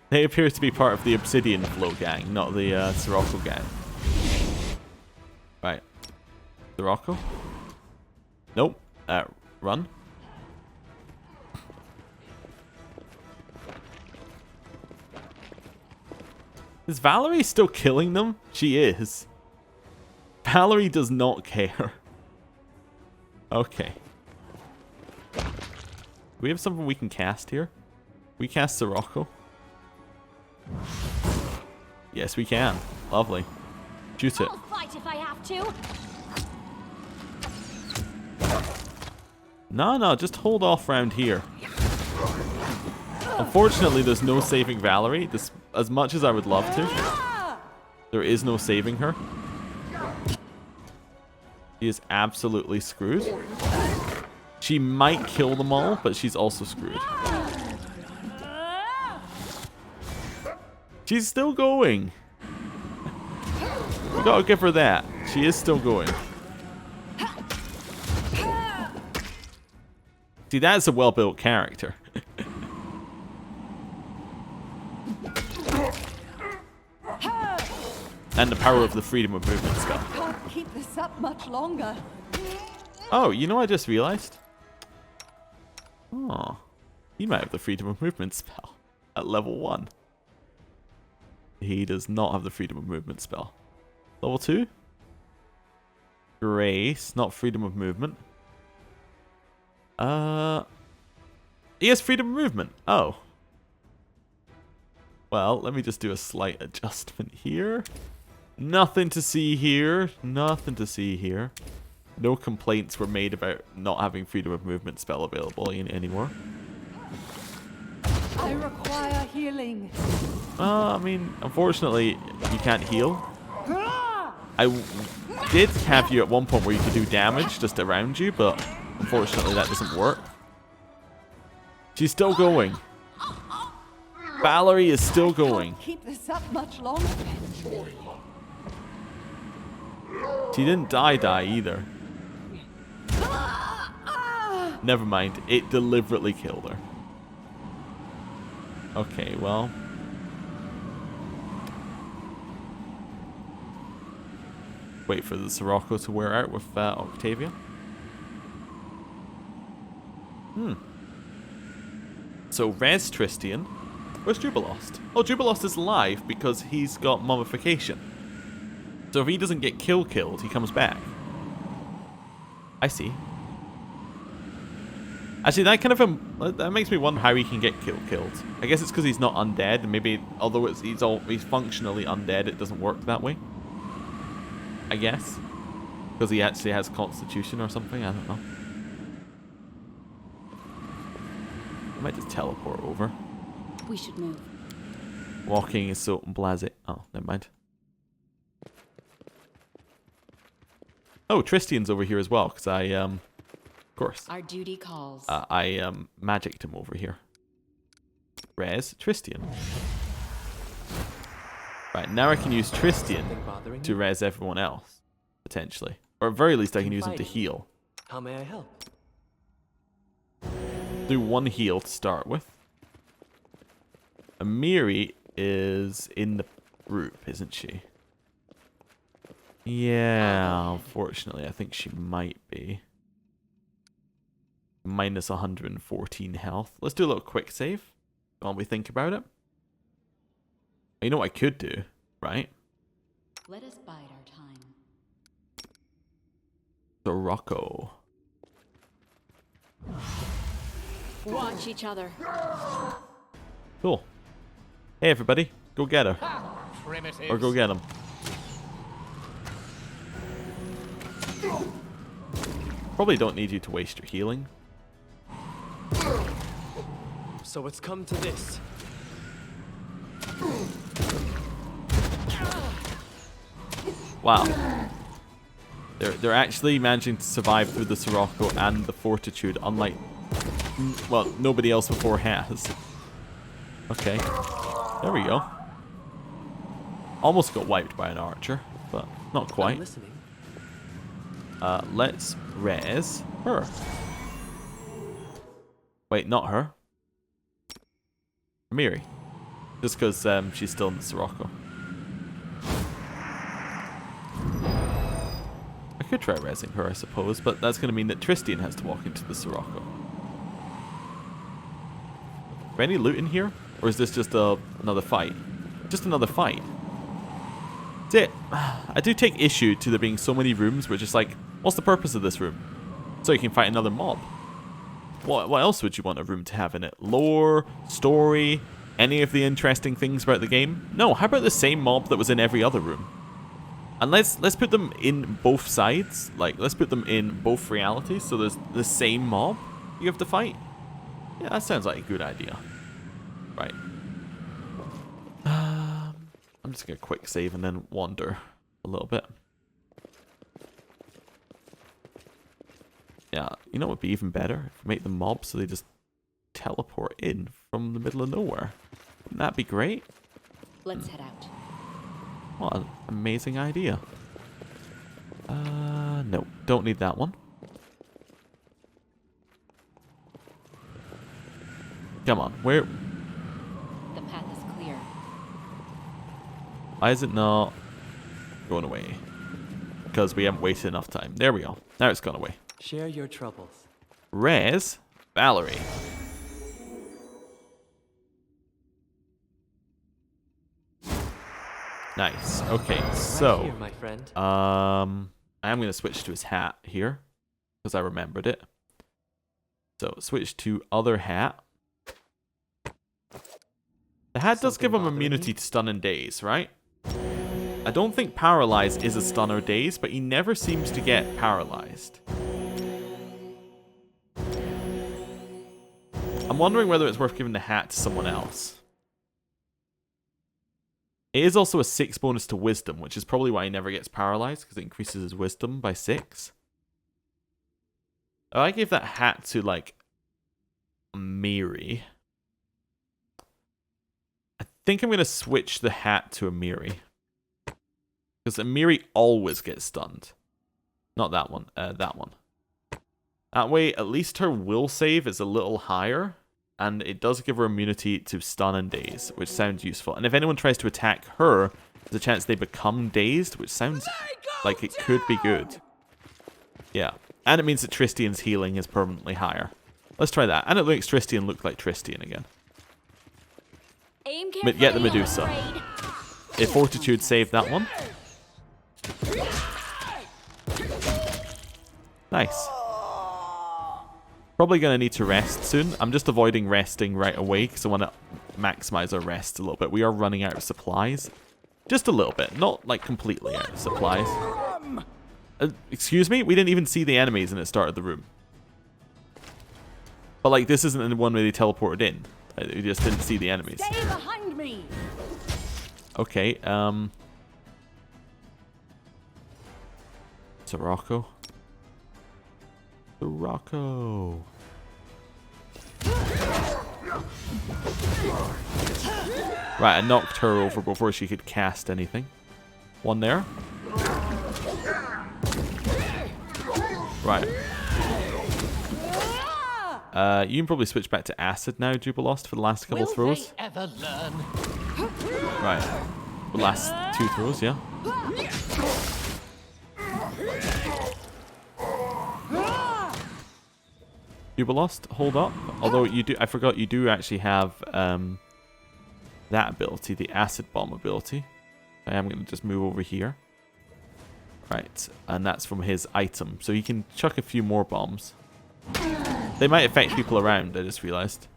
They appear to be part of the Obsidian Flow gang, not the Sirocco gang. Right. Sirocco? Nope. Run. Is Valerie still killing them? She is. Valerie does not care. Okay. Do we have something we can cast here? We cast Sirocco? Yes, we can. Lovely. Shoot it.
I'll fight if I have to.
No, just hold off round here. Unfortunately, there's no saving Valerie. As much as I would love to, there is no saving her. She is absolutely screwed. She might kill them all, but she's also screwed. She's still going. We gotta give her that. She is still going. See, that's a well-built character. And the power of the freedom of movement spell.
Can't keep this up much longer.
Oh, you know what I just realized? Oh, he might have the freedom of movement spell at level 1. He does not have the freedom of movement spell. Level 2? Grace, not freedom of movement. He has freedom of movement. Oh. Well, let me just do a slight adjustment here. Nothing to see here. Nothing to see here. No complaints were made about not having freedom of movement spell available anymore.
I require healing.
I mean, unfortunately, you can't heal. I did have you at one point where you could do damage just around you, but unfortunately that doesn't work. She's still going. Valerie is still going.
Can't keep this up much longer.
She didn't die either. Never mind. It deliberately killed her. Okay, well. Wait for the Sirocco to wear out with Octavia. So, res Tristian. Where's Jubilost? Oh, Jubilost is alive because he's got mummification. So if he doesn't get killed, he comes back. I see. Actually, that kind of that makes me wonder how he can get killed. I guess it's because he's not undead, and maybe although he's functionally undead, it doesn't work that way. I guess because he actually has constitution or something. I don't know. I might just teleport over.
We should move.
Walking is so blasé. Oh, never mind. Oh, Tristian's over here as well, because I, of course.
Our duty calls.
I magicked him over here. Res Tristian. Right, now I can use Tristian to res everyone else, potentially. Or at very least I can use him to heal.
How may I help?
Do one heal to start with. Amiri is in the group, isn't she? Yeah, unfortunately, I think she might be. minus 114 health. Let's do a little quick save while we think about it. You know what I could do, right?
Let us bide our time.
The Rocco.
Watch each other.
Cool. Hey everybody, go get her.
Primitives.
Or go get him. Probably don't need you to waste your healing.
So it's come to this.
Wow. They're actually managing to survive through the Sirocco and the Fortitude, unlike, well, nobody else before has. Okay. There we go. Almost got wiped by an archer, but not
I'm
quite.
listening.
Let's res her. Wait, not her. Miri. Just because she's still in the Sirocco. I could try resing her, I suppose, but that's going to mean that Tristian has to walk into the Sirocco. Is there any loot in here? Or is this just another fight? Just another fight. That's it. I do take issue to there being so many rooms where it's just like, what's the purpose of this room? So you can fight another mob. What else would you want a room to have in it? Lore? Story? Any of the interesting things about the game? No, how about the same mob that was in every other room? And let's put them in both sides. Like, let's put them in both realities. So there's the same mob you have to fight. Yeah, that sounds like a good idea. Right. I'm just going to quick save and then wander a little bit. Yeah, you know what would be even better? If we make the mobs so they just teleport in from the middle of nowhere. Wouldn't that be great?
Let's head out.
What an amazing idea. No, don't need that one. Come on, where?
The path is clear.
Why is it not going away? Because we haven't wasted enough time. There we go. Now it's gone away.
Share your troubles.
Res Valerie. Nice. Okay, so
Right here, my friend.
I am going to switch to his hat here because I remembered it. So switch to other hat. The hat does give him
Something bothering
immunity
you?
to stun and daze, right? I don't think paralyze is a stun or daze, but he never seems to get paralyzed. I'm wondering whether it's worth giving the hat to someone else. It is also a 6 bonus to wisdom, which is probably why he never gets paralyzed, because it increases his wisdom by 6. If I gave that hat to, like, Miri, I think I'm going to switch the hat to Amiri. Because Amiri always gets stunned. Not that one, that one. That way, at least her will save is a little higher. And it does give her immunity to stun and daze, which sounds useful. And if anyone tries to attack her, there's a chance they become dazed, which sounds like it could be good. Yeah. And it means that Tristian's healing is permanently higher. Let's try that. And it makes Tristian look like Tristian again.
Aim
Get the
carefully,
Medusa.
I'm afraid.
If Fortitude saved that one. Nice. Probably going to need to rest soon. I'm just avoiding resting right away because I want to maximize our rest a little bit. We are running out of supplies. Just a little bit. Not like completely out of supplies. Excuse me? We didn't even see the enemies and it started the room. But like this isn't the one where they teleported in. We just didn't see the enemies.
Stay behind me.
Okay, Sirocco. Sirocco. Right, I knocked her over before she could cast anything. One there. Right. You can probably switch back to acid now, Jubilost, for the last couple
Will
throws.
they ever learn?
Right. The last 2 throws, yeah. Jubilost, hold up. Although you do, I forgot you do actually have that ability, the acid bomb ability. I am going to just move over here. Right, and that's from his item. So he can chuck a few more bombs. They might affect people around, I just realized.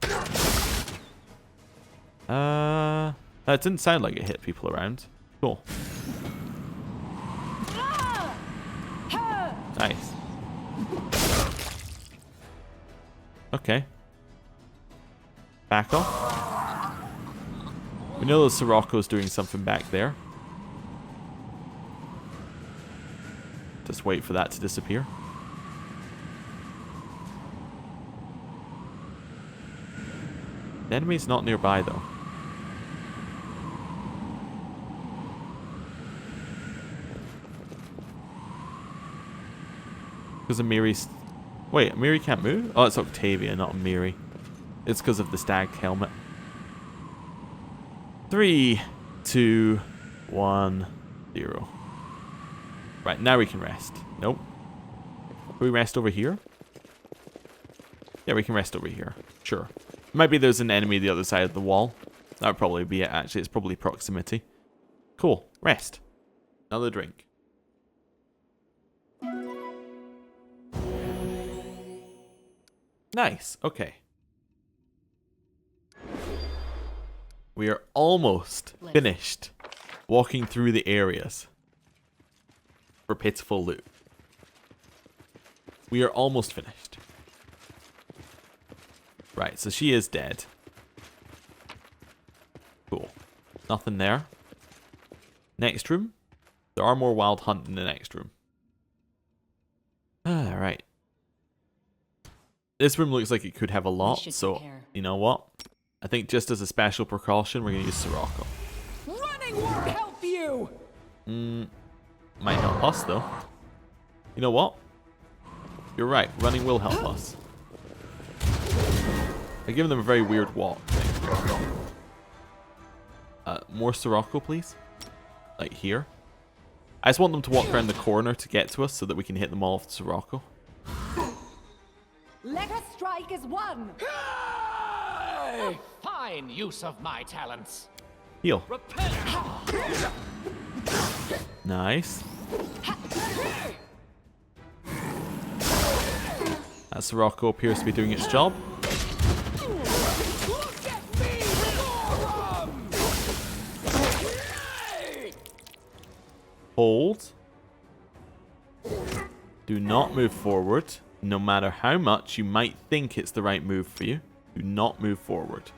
That didn't sound like it hit people around. Cool. Nice. Okay. Back off. We know that Sirocco's doing something back there. Just wait for that to disappear. The enemy's not nearby though. Because Amiri's... Wait, Amiri can't move? Oh, it's Octavia, not Amiri. It's because of the stag helmet. 3, 2, 1, 0. Right, now we can rest. Nope. Can we rest over here? Yeah, we can rest over here. Sure. Maybe there's an enemy the other side of the wall. That would probably be it, actually. It's probably proximity. Cool. Rest. Another drink. Nice. Okay. We are almost finished walking through the areas for pitiful loot. We are almost finished. Right, so she is dead. Cool. Nothing there. Next room. There are more wild hunt in the next room. Alright. This room looks like it could have a lot, so
prepare.
you know what? I think just as a special precaution, we're going to use Sirocco.
Running won't help you!
Might help us, though. You know what? You're right. Running will help us. I give them a very weird walk thing. More Sirocco, please. Like here. I just want them to walk around the corner to get to us so that we can hit them all with Sirocco.
Let us strike as one.
Fine use of my talents.
Heal.
Repent!
Nice. That Sirocco appears to be doing its job.
Look at me, Forum!
Hold. Do not move forward. No matter how much you might think it's the right move for you, do not move forward.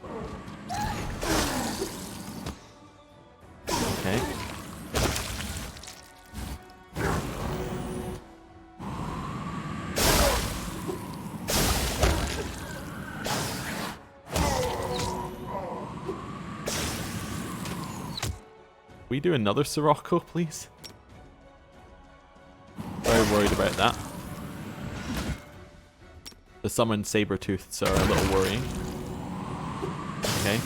Okay. We do another Sirocco, please? Very worried about that. The summoned saber-tooths are a little worrying. Okay.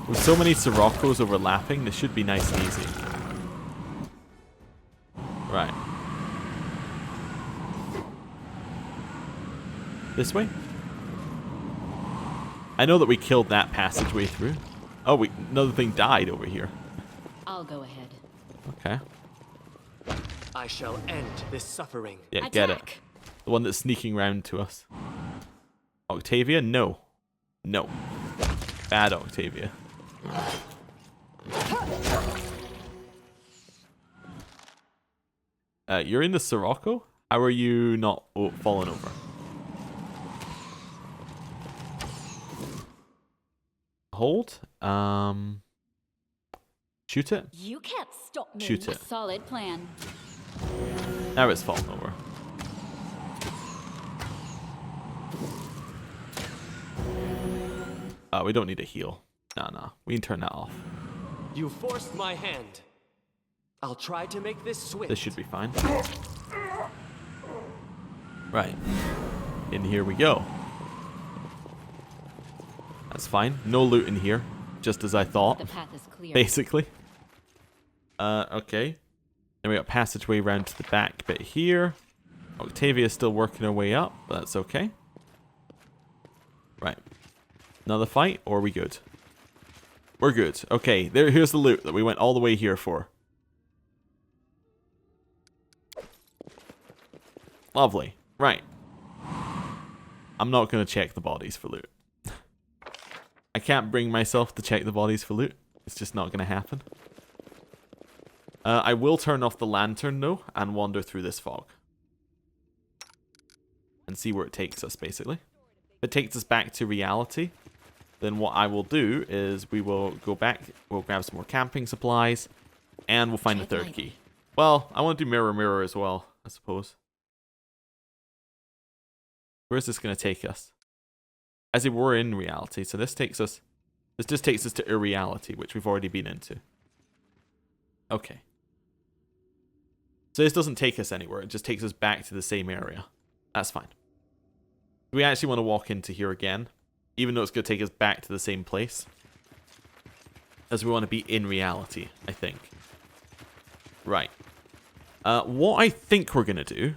With so many Siroccos overlapping, this should be nice and easy. Right. This way? I know that we killed that passageway through. Oh, another thing died over here.
I'll go ahead.
Okay.
I shall end this suffering.
Yeah, get it.
Attack.
The one that's sneaking round to us. Octavia? No. No. Bad Octavia. You're in the Sirocco? How are you not falling over? Hold. Shoot it.
You can't stop me.
Shoot it.
Solid plan.
Now it's falling over. We don't need a heal. Nah. We can turn that off.
You forced my hand. I'll try to make this swift.
This should be fine. Right. In here we go. That's fine. No loot in here. Just as I thought.
The path is clear.
Basically. Okay. Then we got passageway round to the back bit here. Octavia's still working her way up, but that's okay. Another fight, or are we good? We're good. Okay, here's the loot that we went all the way here for. Lovely. Right. I'm not going to check the bodies for loot. I can't bring myself to check the bodies for loot. It's just not going to happen. I will turn off the lantern, though, and wander through this fog. And see where it takes us, basically. If it takes us back to reality, then what I will do is we will go back, we'll grab some more camping supplies, and we'll find the third key. Well, I want to do mirror, mirror as well, I suppose. Where's this going to take us? As if we're in reality, so this just takes us to irreality, which we've already been into. Okay. So this doesn't take us anywhere, it just takes us back to the same area. That's fine. We actually want to walk into here again, even though it's going to take us back to the same place. As we want to be in reality, I think. Right. What I think we're going to do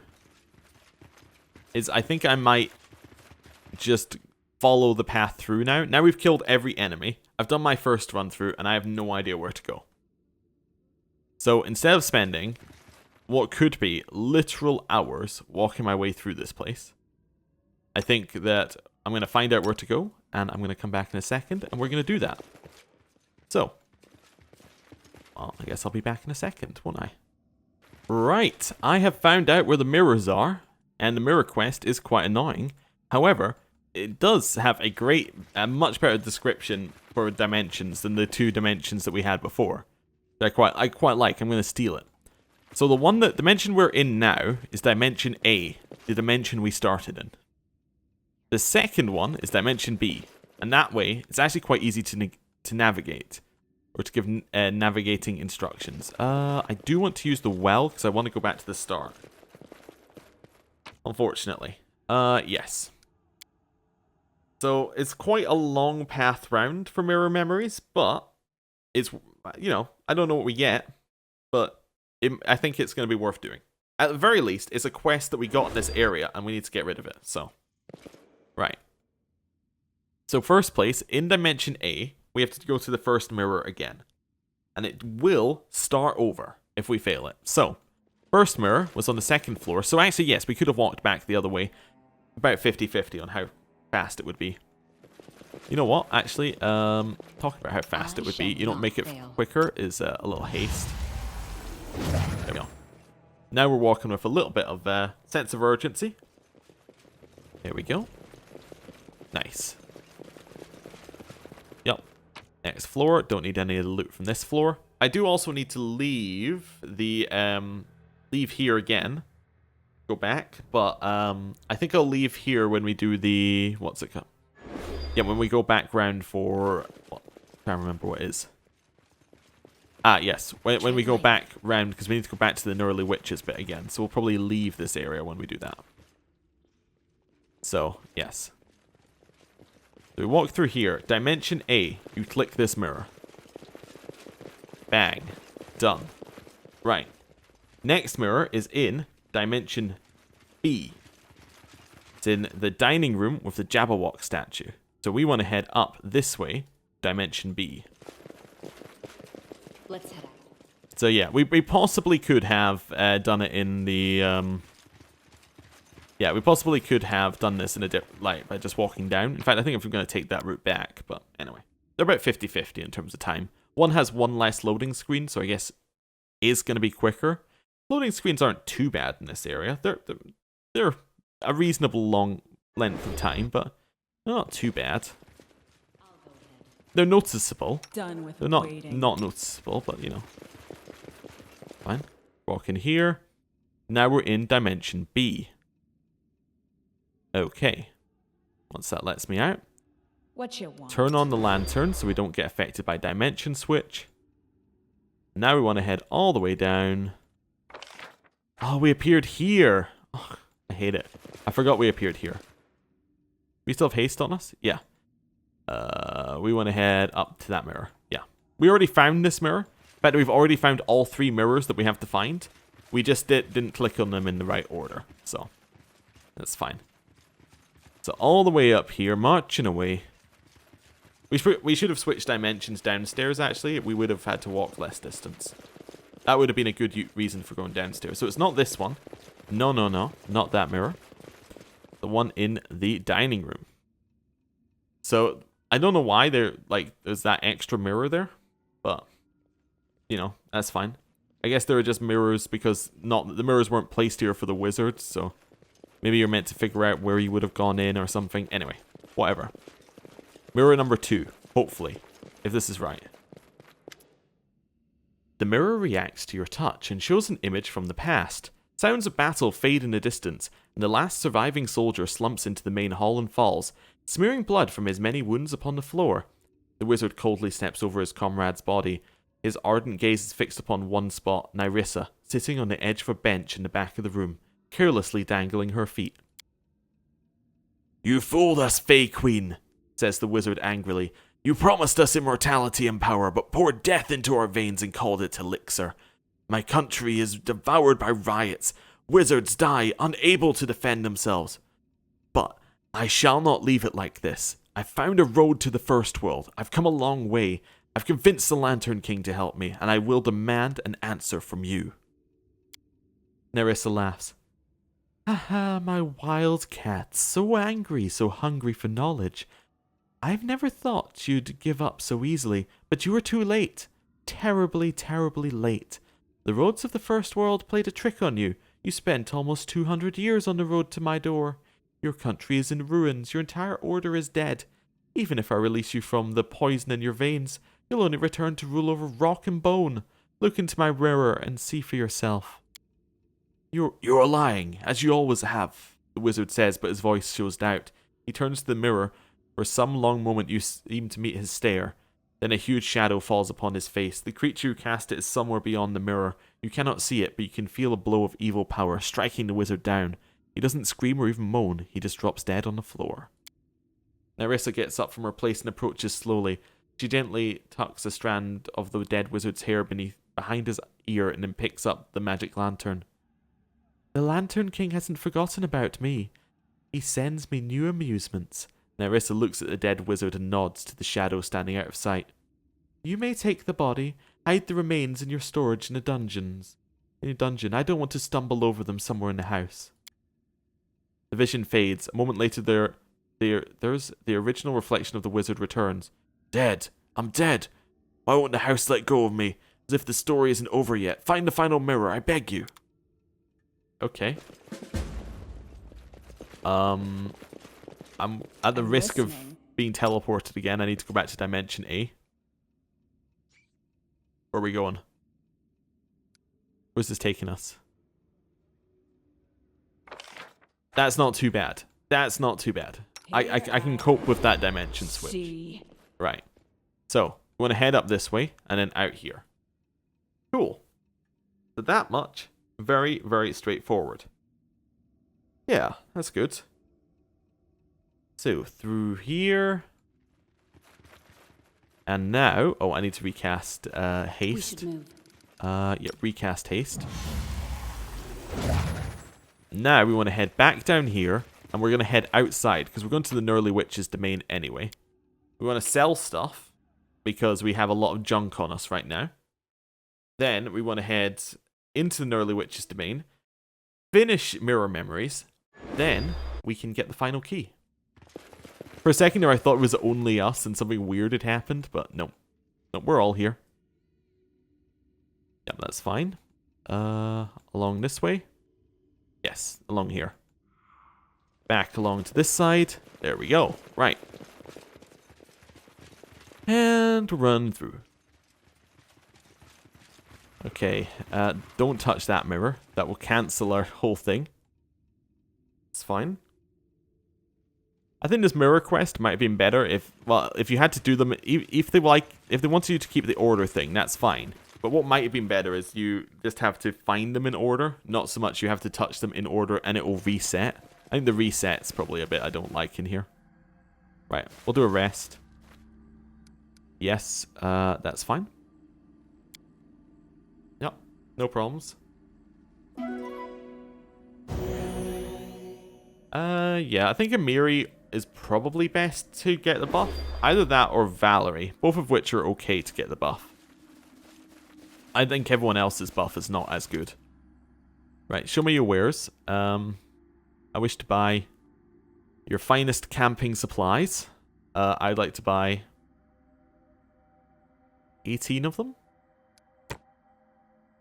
is I think I might just follow the path through now. Now we've killed every enemy. I've done my first run through and I have no idea where to go. So instead of spending what could be literal hours walking my way through this place, I think that I'm going to find out where to go and I'm going to come back in a second and we're going to do that. So, well, I guess I'll be back in a second, won't I? Right, I have found out where the mirrors are, and the mirror quest is quite annoying. However, it does have a much better description for dimensions than the 2 dimensions that we had before. That I quite like. I'm going to steal it. So the dimension we're in now is Dimension A, the dimension we started in. The second one is Dimension B, and that way it's actually quite easy to navigate, or to give navigating instructions. I do want to use the well because I want to go back to the start. Unfortunately, yes. So it's quite a long path round for mirror memories, but it's, you know, I don't know what we get, but I think it's going to be worth doing. At the very least, it's a quest that we got in this area, and we need to get rid of it, so. Right. So first place, in Dimension A, we have to go to the first mirror again. And it will start over if we fail it. So, first mirror was on the second floor, so actually, yes, we could have walked back the other way. About 50-50 on how fast it would be. You know what, actually, talking about how fast it would be, you don't make it quicker, is a little haste. There we go. Now we're walking with a little bit of sense of urgency. There we go. Nice. Yep. Next floor. Don't need any of the loot from this floor. I do also need to leave the leave here again. Go back, but I think I'll leave here when we do the what's it called? Yeah, when we go back round for what? I can't remember what it is. Ah, yes. When we go back round, because we need to go back to the Gnarly Witches bit again. So we'll probably leave this area when we do that. So, yes. So we walk through here. Dimension A. You click this mirror. Bang. Done. Right. Next mirror is in Dimension B. It's in the dining room with the Jabberwock statue. So we want to head up this way. Dimension B.
Let's head out.
So yeah, we possibly could have done it in the yeah, we possibly could have done this in a different light by just walking down. In fact, I think I'm going to take that route back, but anyway. They're about 50-50 in terms of time. One has one less loading screen, so I guess is going to be quicker. Loading screens aren't too bad in this area. They're a reasonable long length of time, but they're not too bad. They're noticeable.
Done with
They're not
waiting.
noticeable, but you know. Fine. Walk in here. Now we're in Dimension B. Okay. Once that lets me out,
What you want?
turn on the lantern so we don't get affected by Dimension Switch. Now we want to head all the way down. Oh, we appeared here. Oh, I hate it. I forgot we appeared here. We still have haste on us? Yeah. We want to head up to that mirror. Yeah. We already found this mirror. In fact, we've already found all 3 mirrors that we have to find. We just didn't click on them in the right order. So, that's fine. So all the way up here, marching away. We should have switched dimensions downstairs, actually. We would have had to walk less distance. That would have been a good reason for going downstairs. So it's not this one. No, no, no. Not that mirror. The one in the dining room. So, I don't know why there's that extra mirror there. But, you know, that's fine. I guess there are just mirrors because the mirrors weren't placed here for the wizards. So, maybe you're meant to figure out where you would have gone in or something. Anyway, whatever. Mirror number 2. Hopefully. If this is right. The mirror reacts to your touch and shows an image from the past. Sounds of battle fade in the distance, and the last surviving soldier slumps into the main hall and falls, smearing blood from his many wounds upon the floor. The wizard coldly steps over his comrade's body. His ardent gaze is fixed upon one spot, Nyrissa, sitting on the edge of a bench in the back of the room, carelessly dangling her feet. "You fooled us, Fey Queen," says the wizard angrily. "You promised us immortality and power, but poured death into our veins and called it elixir. My country is devoured by riots. Wizards die, unable to defend themselves. But I shall not leave it like this. I've found a road to the first world. I've come a long way. I've convinced the Lantern King to help me, and I will demand an answer from you." Nerissa laughs. "Haha, my wild cat, so angry, so hungry for knowledge. I've never thought you'd give up so easily, but you were too late. Terribly, terribly late. The roads of the First World played a trick on you. You spent almost 200 years on the road to my door. Your country is in ruins. Your entire order is dead. Even if I release you from the poison in your veins, you'll only return to rule over rock and bone. Look into my mirror and see for yourself." You're lying, as you always have," the wizard says, but his voice shows doubt. He turns to the mirror. For some long moment you seem to meet his stare. Then a huge shadow falls upon his face. The creature who cast it is somewhere beyond the mirror. You cannot see it, but you can feel a blow of evil power striking the wizard down. He doesn't scream or even moan. He just drops dead on the floor. Nerissa gets up from her place and approaches slowly. She gently tucks a strand of the dead wizard's hair behind his ear and then picks up the magic lantern. "The Lantern King hasn't forgotten about me. He sends me new amusements." Nerissa looks at the dead wizard and nods to the shadow standing out of sight. "You may take the body, hide the remains in your storage in a dungeon. I don't want to stumble over them somewhere in the house." The vision fades. A moment later, there's the original reflection of the wizard returns. "Dead. I'm dead. Why won't the house let go of me? As if the story isn't over yet. Find the final mirror, I beg you." Okay. I'm at the risk of being teleported again. I need to go back to Dimension A. Where are we going? Where's this taking us? That's not too bad. That's not too bad. I can cope with that dimension switch. Right. So, we want to head up this way and then out here. Cool. So that much. Very, very straightforward. Yeah, that's good. So, through here. And now... Oh, I need to recast haste. Yep, recast haste. Now we want to head back down here. And we're going to head outside. Because we're going to the Gnurly Witch's domain anyway. We want to sell stuff. Because we have a lot of junk on us right now. Then we want to head into the Gnurly Witch's domain. Finish Mirror Memories. Then we can get the final key. For a second there I thought it was only us and something weird had happened, but no. No, we're all here. Yep, that's fine. Along this way? Yes, along here. Back along to this side. There we go. Right. And run through. Okay, don't touch that mirror. That will cancel our whole thing. It's fine. I think this mirror quest might have been better if you had to do them, if they wanted you to keep the order thing, that's fine. But what might have been better is you just have to find them in order, not so much you have to touch them in order and it will reset. I think the reset's probably a bit I don't like in here. Right, we'll do a rest. Yes, that's fine. Yep, no problems. Yeah, I think Amiri is probably best to get the buff. Either that or Valerie, both of which are okay to get the buff. I think everyone else's buff is not as good. Right, show me your wares. I wish to buy your finest camping supplies. I'd like to buy 18 of them.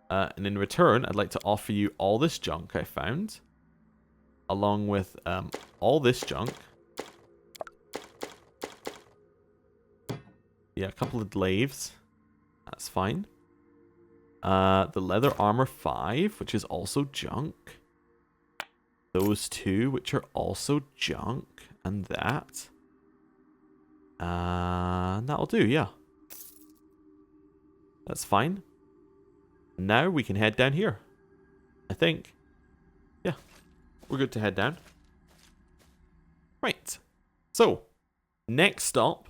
And in return, I'd like to offer you all this junk I found, along with all this junk. Yeah, a couple of glaives. That's fine. The leather armor 5, which is also junk. Those 2, which are also junk. And that. That'll do, yeah. That's fine. Now we can head down here. I think. Yeah. We're good to head down. Right. So, next stop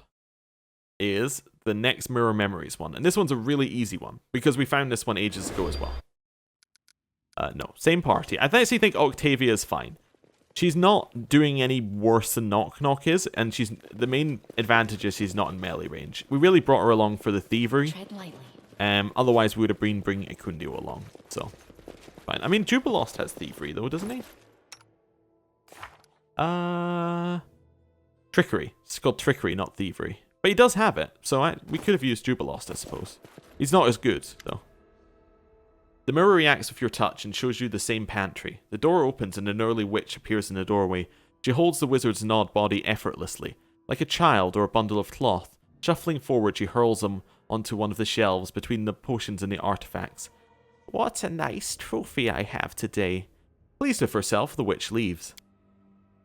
is the next Mirror Memories one. And this one's a really easy one, because we found this one ages ago as well. No, same party. I actually think Octavia is fine. She's not doing any worse than Knock Knock is, and the main advantage is she's not in melee range. We really brought her along for the thievery.
Tread lightly.
Otherwise we would have been bringing Ekundio along. So, fine. I mean, Jubilost has thievery though, doesn't he? Trickery. It's called trickery, not thievery. But he does have it, so we could have used Jubilost, I suppose. He's not as good, though. The mirror reacts with your touch and shows you the same pantry. The door opens and an early witch appears in the doorway. She holds the wizard's gnawed body effortlessly. Like a child or a bundle of cloth. Shuffling forward, she hurls him onto one of the shelves between the potions and the artifacts. What a nice trophy I have today. Pleased with herself, the witch leaves.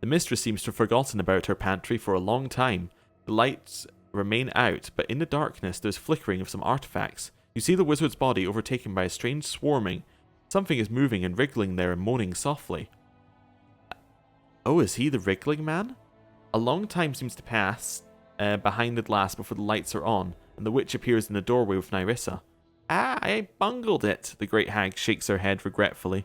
The mistress seems to have forgotten about her pantry for a long time. The lights remain out, but in the darkness there's flickering of some artifacts. You see the wizard's body overtaken by a strange swarming. Something is moving and wriggling there and moaning softly. Oh, is he the wriggling man? A long time seems to pass behind the glass before the lights are on, and the witch appears in the doorway with Nyrissa. Ah, I bungled it, the great hag shakes her head regretfully.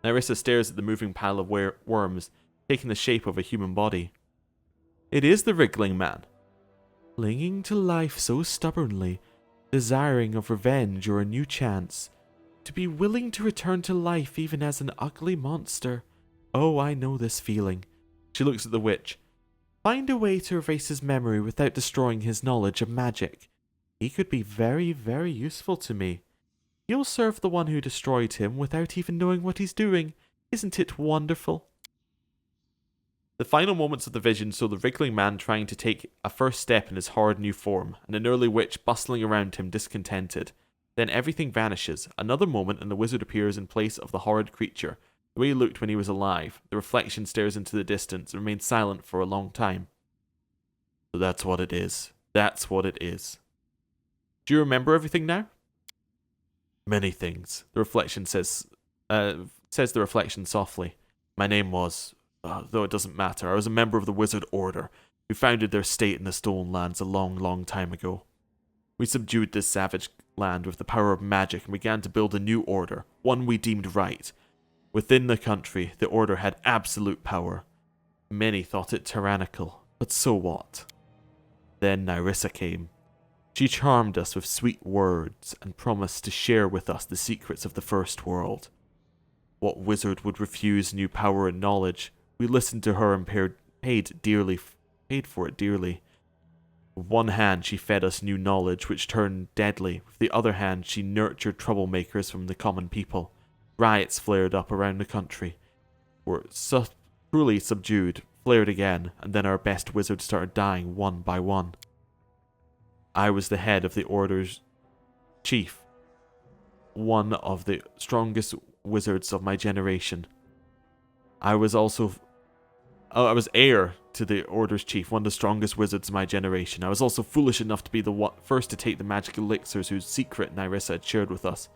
Nyrissa stares at the moving pile of worms, taking the shape of a human body. It is the wriggling man. Clinging to life so stubbornly, desiring of revenge or a new chance, to be willing to return to life even as an ugly monster. Oh, I know this feeling. She looks at the witch. Find a way to erase his memory without destroying his knowledge of magic. He could be very, very useful to me. You'll serve the one who destroyed him without even knowing what he's doing. Isn't it wonderful? The final moments of the vision saw the wriggling man trying to take a first step in his horrid new form, and an early witch bustling around him discontented. Then everything vanishes. Another moment and the wizard appears in place of the horrid creature. The way he looked when he was alive. The reflection stares into the distance and remains silent for a long time. So that's what it is. That's what it is. Do you remember everything now? Many things. The reflection says the reflection softly. My name was... though it doesn't matter, I was a member of the Wizard Order, who founded their state in the Stolen Lands a long, long time ago. We subdued this savage land with the power of magic and began to build a new order, one we deemed right. Within the country, the Order had absolute power. Many thought it tyrannical, but so what? Then Nyrissa came. She charmed us with sweet words and promised to share with us the secrets of the First World. What wizard would refuse new power and knowledge? We listened to her and paid for it dearly. With one hand she fed us new knowledge which turned deadly. With the other hand she nurtured troublemakers from the common people. Riots flared up around the country. Were cruelly subdued, flared again, and then our best wizards started dying one by one. I was the head of the Order's chief. One of the strongest wizards of my generation. I was heir to the Order's chief, one of the strongest wizards of my generation. I was also foolish enough to be the first to take the magic elixirs whose secret Nyrissa had shared with us,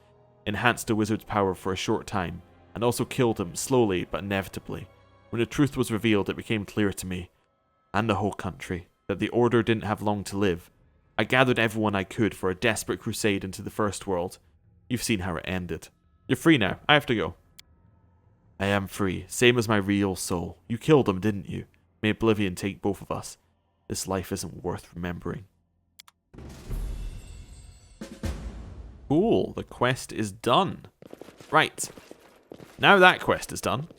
enhanced the wizard's power for a short time, and also killed him, slowly but inevitably. When the truth was revealed, it became clear to me, and the whole country, that the Order didn't have long to live. I gathered everyone I could for a desperate crusade into the First World. You've seen how it ended. You're free now. I have to go. I am free, same as my real soul. You killed him, didn't you? May oblivion take both of us. This life isn't worth remembering. Cool, the quest is done. Right. Now that quest is done,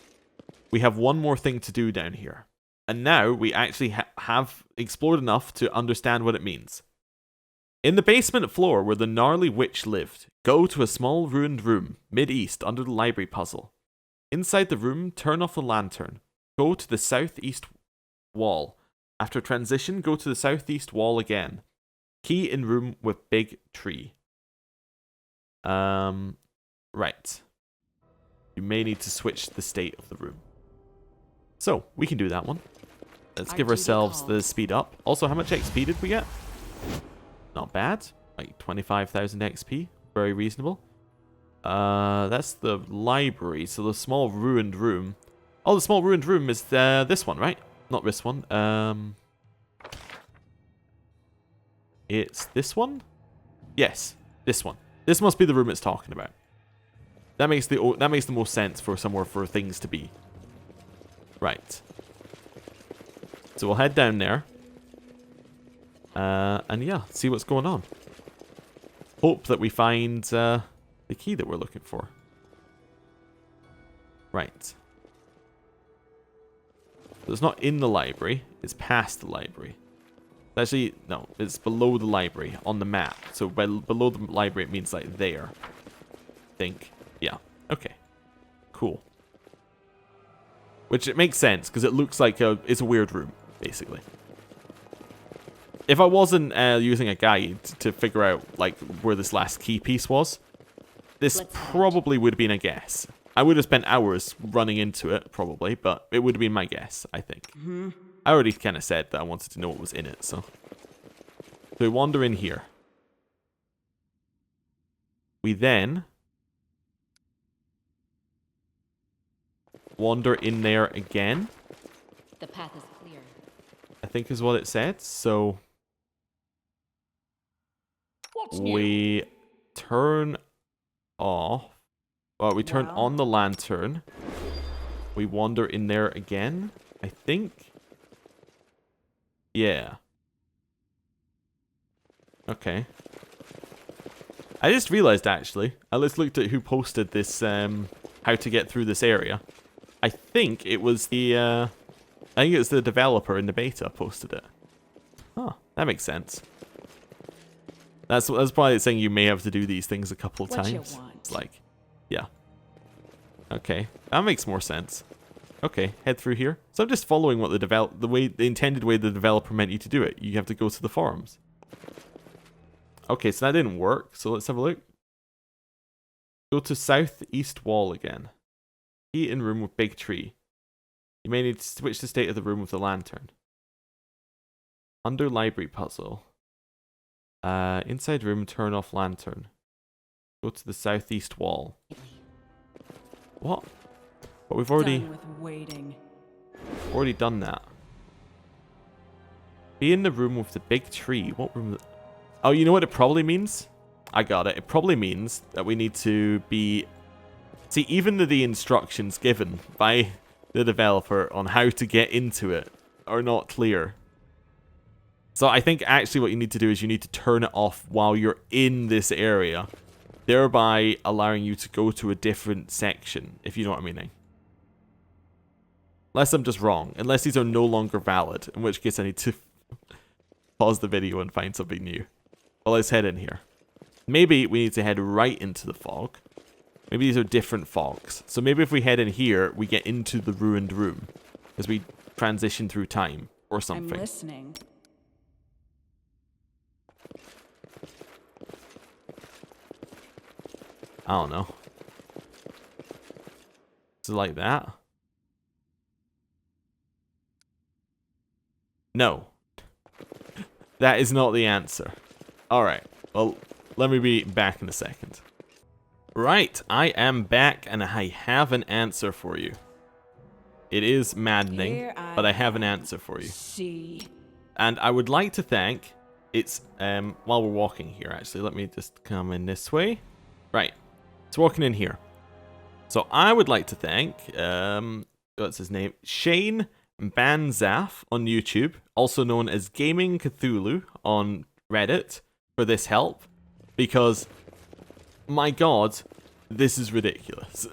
we have one more thing to do down here. And now we actually have explored enough to understand what it means. In the basement floor where the gnarly witch lived, go to a small ruined room, mid-east, under the library puzzle. Inside the room, turn off the lantern. Go to the southeast wall. After transition, go to the southeast wall again. Key in room with big tree. Right. You may need to switch the state of the room. So, we can do that one. Let's give ourselves the speed up. Also, how much XP did we get? Not bad. Like 25,000 XP. Very reasonable. That's the library. So the small ruined room. Oh, the small ruined room is this one, right? Not this one. It's this one? Yes, this one. This must be the room it's talking about. That makes the most sense for somewhere for things to be. Right. So we'll head down there. And yeah, see what's going on. Hope that we find the key that we're looking for. Right. So it's not in the library, it's past the library. Actually, no, it's below the library on the map. So below the library, it means like there. I think. Yeah. Okay. Cool. Which it makes sense because it looks like it's a weird room, basically. If I wasn't using a guide to figure out like where this last key piece was, this probably would have been a guess. I would have spent hours running into it, probably, but it would have been my guess, I think. I already kind of said that I wanted to know what was in it, so we wander in here. We then wander in there again.
The path is clear.
I think is what it said. So we turn off. Well, we turn on the lantern. We wander in there again, I think. Yeah. Okay. I just realized, actually. I just looked at who posted this, how to get through this area. I think it was the, I think it was the developer in the beta posted it. Oh, that makes sense. That's probably saying you may have to do these things a couple of times. It's like, yeah. Okay, that makes more sense. Okay, head through here. So I'm just following what the intended way the developer meant you to do it. You have to go to the forums. Okay, so that didn't work. So let's have a look. Go to southeast wall again. Key in room with big tree. You may need to switch the state of the room with the lantern. Under library puzzle. Inside room, turn off lantern. Go to the southeast wall. What? But we've already done that. Be in the room with the big tree. What room? Oh, you know what it probably means? I got it. It probably means that we need to be... See, even the instructions given by the developer on how to get into it are not clear. So I think actually what you need to do is you need to turn it off while you're in this area, thereby allowing you to go to a different section, if you know what I'm meaning. Unless I'm just wrong. Unless these are no longer valid, in which case I need to pause the video and find something new. Well, let's head in here. Maybe we need to head right into the fog. Maybe these are different fogs. So maybe if we head in here, we get into the ruined room. As we transition through time, or something.
I'm listening.
I don't know. Is it like that? No. That is not the answer. Alright. Well, let me be back in a second. Right, I am back and I have an answer for you. It is maddening, but I have an answer for you.
See.
And I would like to thank... It's, while we're walking here, actually. Let me just come in this way. Right. It's walking in here. So I would like to thank, what's his name? Shane Banzaf on YouTube, also known as Gaming Cthulhu on Reddit, for this help, because, my god, this is ridiculous.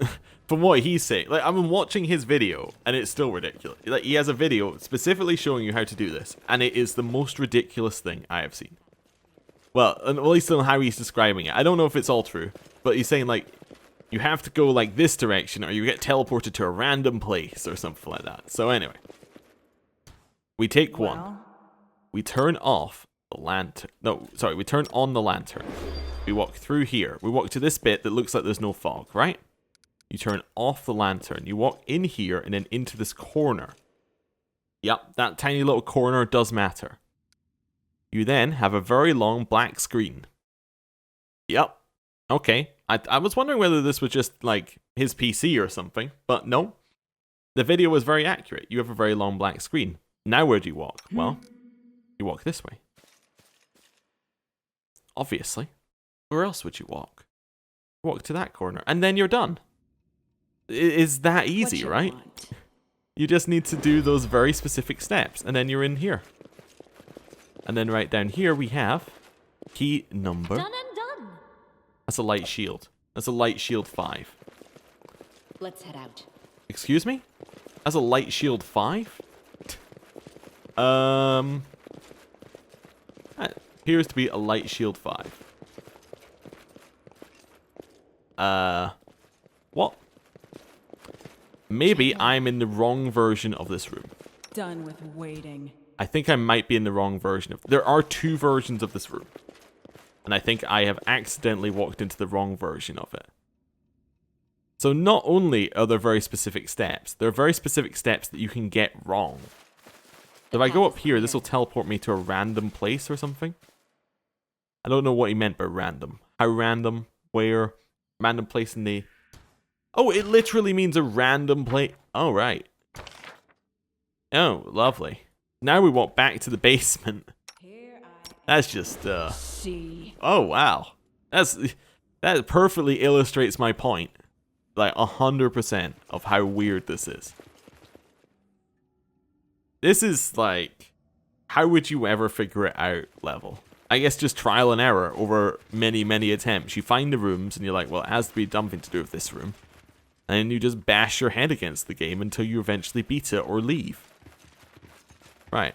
From what he's saying, like, I've been watching his video, and it's still ridiculous. Like, he has a video specifically showing you how to do this, and it is the most ridiculous thing I have seen. Well, at least on how he's describing it. I don't know if it's all true, but he's saying, like, you have to go, like, this direction, or you get teleported to a random place, or something like that. So anyway, we take one. We turn off the lantern. No, sorry, we turn on the lantern. We walk through here. We walk to this bit that looks like there's no fog, right? You turn off the lantern. You walk in here and then into this corner. Yep, that tiny little corner does matter. You then have a very long black screen. Yep. Okay. I was wondering whether this was just like his PC or something, but no. The video was very accurate. You have a very long black screen. Now where do you walk? Well, you walk this way. Obviously. Where else would you walk? Walk to that corner, and then you're done. It's that easy, right? You just need to do those very specific steps, and then you're in here. And then right down here we have key number.
Done and done.
That's a light shield. That's a light shield 5.
Let's head out.
Excuse me? That's a light shield 5? That appears to be a light shield 5. What? Maybe I'm in the wrong version of this room.
Done with waiting.
I think I might be in the wrong version of... There are 2 versions of this room. And I think I have accidentally walked into the wrong version of it. So not only are there very specific steps, there are very specific steps that you can get wrong. If I go up here, this will teleport me to a random place or something. I don't know what he meant by random. How random? Where? Random place in the... Oh, it literally means a random place. Oh, right. Oh, lovely. Now we walk back to the basement. That's just,
See.
Oh, wow. That perfectly illustrates my point. Like, 100% of how weird this is. This is, like, how would you ever figure it out level? I guess just trial and error over many, many attempts. You find the rooms, and you're like, well, it has to be something to do with this room. And you just bash your head against the game until you eventually beat it or leave. Right.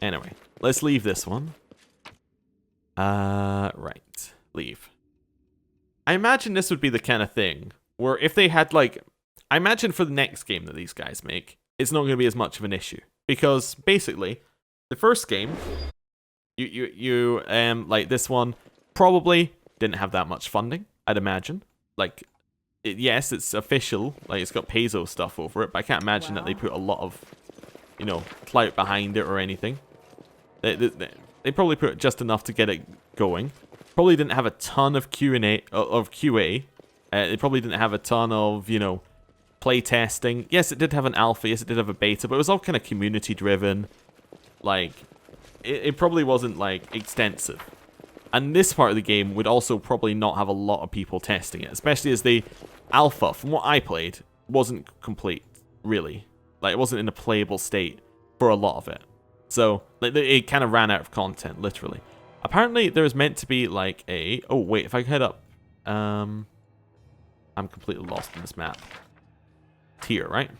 Anyway, let's leave this one. Right. Leave. I imagine this would be the kind of thing where if they had, like... I imagine for the next game that these guys make, it's not going to be as much of an issue. Because, basically, the first game, you like this one, probably didn't have that much funding, I'd imagine. Like... yes, it's official, like it's got peso stuff over it, but I can't imagine that they put a lot of, you know, clout behind it or anything. They probably put just enough to get it going. Probably didn't have a ton of QA. They probably didn't have a ton of, you know, play testing. Yes, it did have an alpha. Yes, it did have a beta, but it was all kind of community driven. Like, it probably wasn't like extensive. And this part of the game would also probably not have a lot of people testing it, especially as the alpha, from what I played, wasn't complete, really. Like, it wasn't in a playable state for a lot of it. So, like, it kind of ran out of content, literally. Apparently, there's meant to be, like, a... Oh, wait, if I head up... I'm completely lost in this map. It's here, right?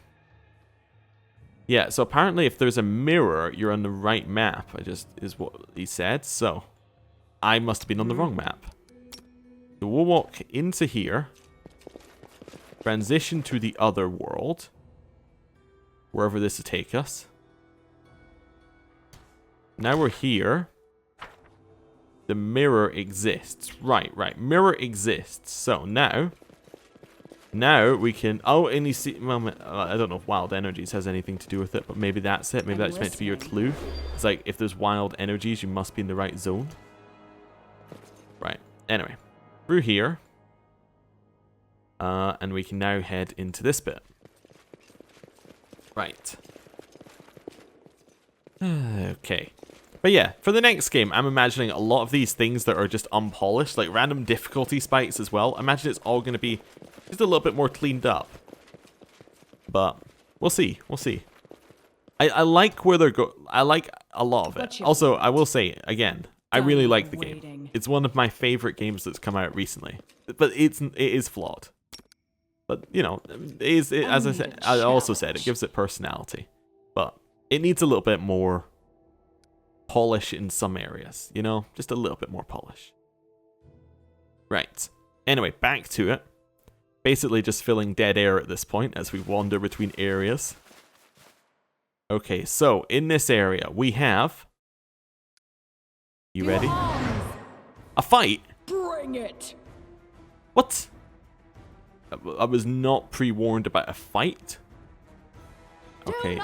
Yeah, so apparently if there's a mirror, you're on the right map. Is what he said, so... I must have been on the wrong map. So we'll walk into here. Transition to the other world. Wherever this will take us. Now we're here. The mirror exists. Right. Mirror exists. So now we can... Oh, and you see... Well, I don't know if wild energies has anything to do with it, but maybe that's it. Maybe that's meant to be your clue. It's like, if there's wild energies, you must be in the right zone. Right. Anyway, through here. And we can now head into this bit. Right. Okay. But yeah, for the next game, I'm imagining a lot of these things that are just unpolished, like random difficulty spikes as well. I imagine it's all going to be just a little bit more cleaned up. But We'll see. We'll see. I like where they're I like a lot of it.
What's your
Also, I will say, again, I really
Done
like the
waiting.
game. It's one of my favorite games that's come out recently. But it is flawed. But, you know, as I also said, it gives it personality. But it needs a little bit more polish in some areas, you know? Just a little bit more polish. Right. Anyway, back to it. Basically just filling dead air at this point as we wander between areas. Okay, so in this area we have... You ready? A fight?
Bring it!
What? I was not pre-warned about a fight? Okay,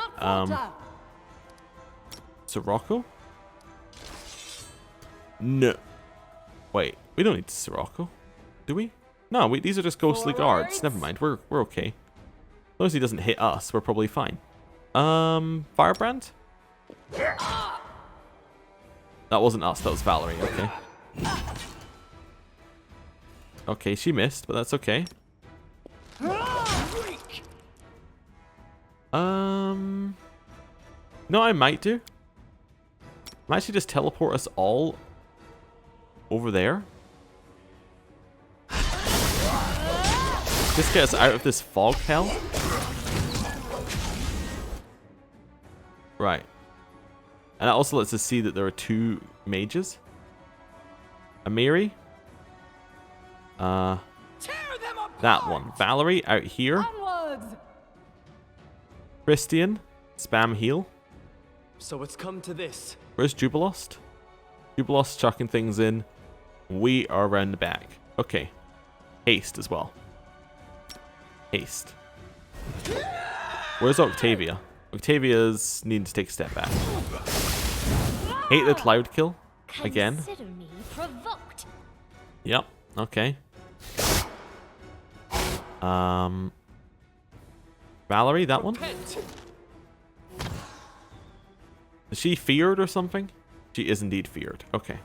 Sirocco? No. Wait, we don't need Sirocco, do we? No, these are just ghostly guards. Never mind, we're okay. As long as he doesn't hit us, we're probably fine. Firebrand? That wasn't us, that was Valerie, okay. Okay, she missed, but that's okay. No, I might do. I might actually just teleport us all over there. Just get us out of this fog hell. Right. And that also lets us see that there are two mages. A Mary.
Tear them apart!
That one. Valerie out here.
Onwards!
Christian. Spam heal.
So it's come to this.
Where's Jubilost? Jubilost chucking things in. We are around the back. Okay. Haste as well. Haste. Where's Octavia? Octavia's needing to take a step back. Hate the cloud kill. Again.
Consider me provoked.
Yep. Okay. Valerie, that one? Is she feared or something? She is indeed feared. Okay.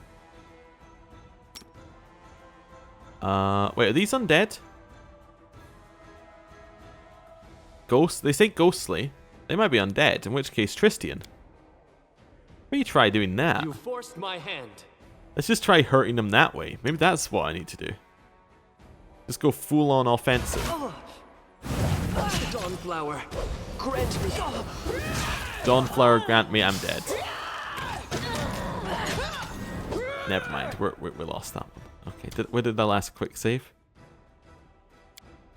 Wait, are these undead? Ghost? They say ghostly. They might be undead, in which case Tristian. Maybe try doing that.
You forced my hand.
Let's just try hurting them that way. Maybe that's what I need to do. Just go full on offensive.
Dawnflower, grant me.
Dawnflower, grant me, I'm dead. Never mind, we lost that one. Okay, where did the last quick save?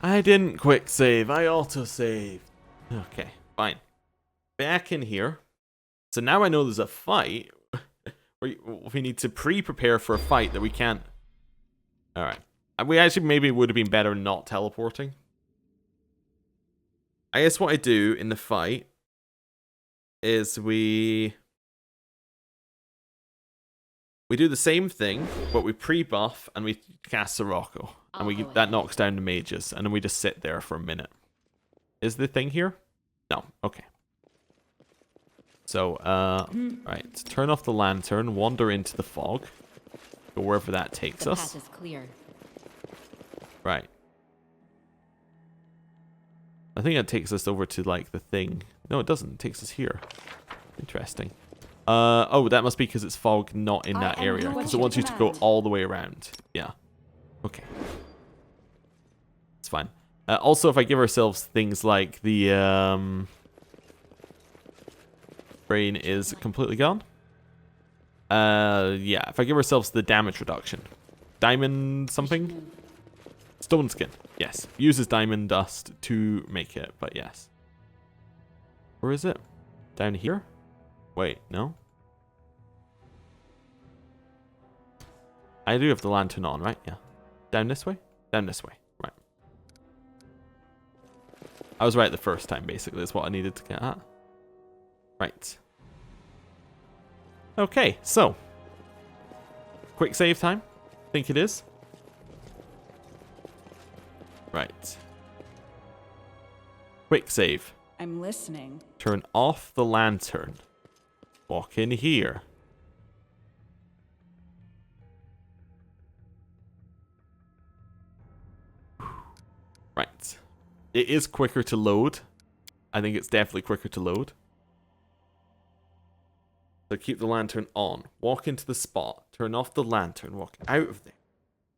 I didn't quick save, I auto saved. Okay, fine. Back in here. So now I know there's a fight. We need to pre-prepare for a fight that we can't... Alright. We actually maybe would have been better not teleporting. I guess what I do in the fight is we do the same thing, but we pre-buff and we cast Sirocco. And that knocks down the mages, and then we just sit there for a minute. Is the thing here? No. Okay. So, right. Turn off the lantern, wander into the fog. Go wherever that takes
The
us.
path is clear.
Right. I think that takes us over to, like, the thing. No, it doesn't. It takes us here. Interesting. Oh, that must be because it's fog not in that area. Because it wants you to go all the way around. Yeah. Okay. It's fine. Also, if I give ourselves things like the, brain is completely gone. Yeah, if I give ourselves the damage reduction. Diamond something? Stone skin. Yes. Uses diamond dust to make it, but yes. Where is it? Down here? Wait, no? I do have the lantern on, right? Yeah. Down this way? Down this way. Right. I was right the first time, basically, is what I needed to get at. Right. Okay, so. Quick save time. Think it is. Right. Quick save.
I'm listening.
Turn off the lantern. Walk in here. Right. It is quicker to load I think it's definitely quicker to load. So keep the lantern on. Walk into the spot. Turn off the lantern. Walk out of there.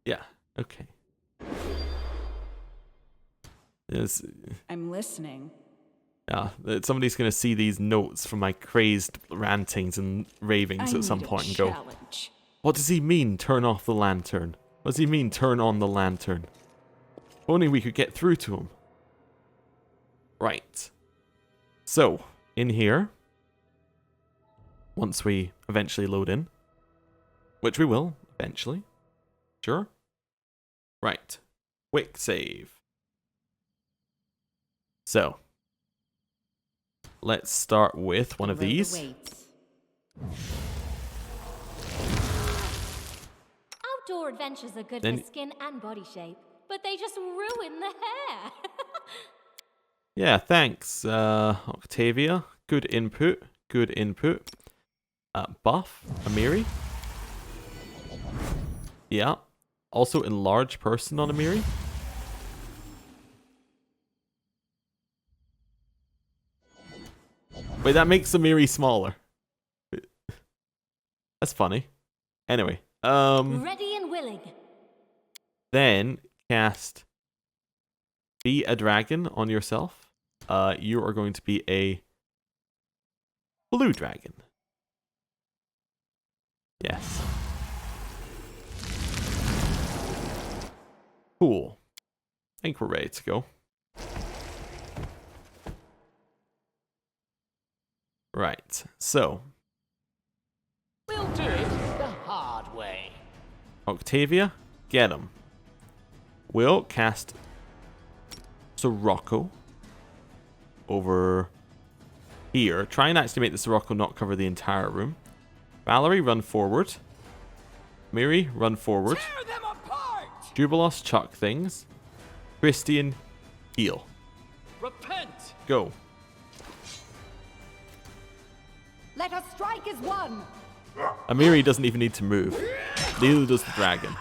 Yeah, okay. Yes.
I'm listening.
Yeah, somebody's going to see these notes from my crazed rantings and ravings
I
at some
need a
point and go,
challenge.
what does he mean, turn off the lantern? What does he mean, turn on the lantern? If only we could get through to him. Right. So, in here, once we eventually load in, which we will, eventually. Sure. Right. Quick save. So, let's start with one of these.
Outdoor adventures are good
Then-
for skin and body shape, but they just ruin the hair.
Yeah, thanks, Octavia. Good input. Good input. Buff, Amiri. Yeah. Also enlarge person on Amiri. Wait, that makes Amiri smaller. That's funny. Anyway,
Ready and willing.
then cast Be a Dragon on yourself. You are going to be a blue dragon. Yes. Cool. I think we're ready to go. Right, so
We'll do it the hard way.
Octavia, get him. We'll cast Sirocco over here. Try and actually make the Sirocco not cover the entire room. Valerie, run forward. Miri, run forward.
Tear them apart!
Jubilos, chuck things. Christian, heal.
Repent!
Go.
Let us strike as one.
Amiri doesn't even need to move. Neither does the dragon.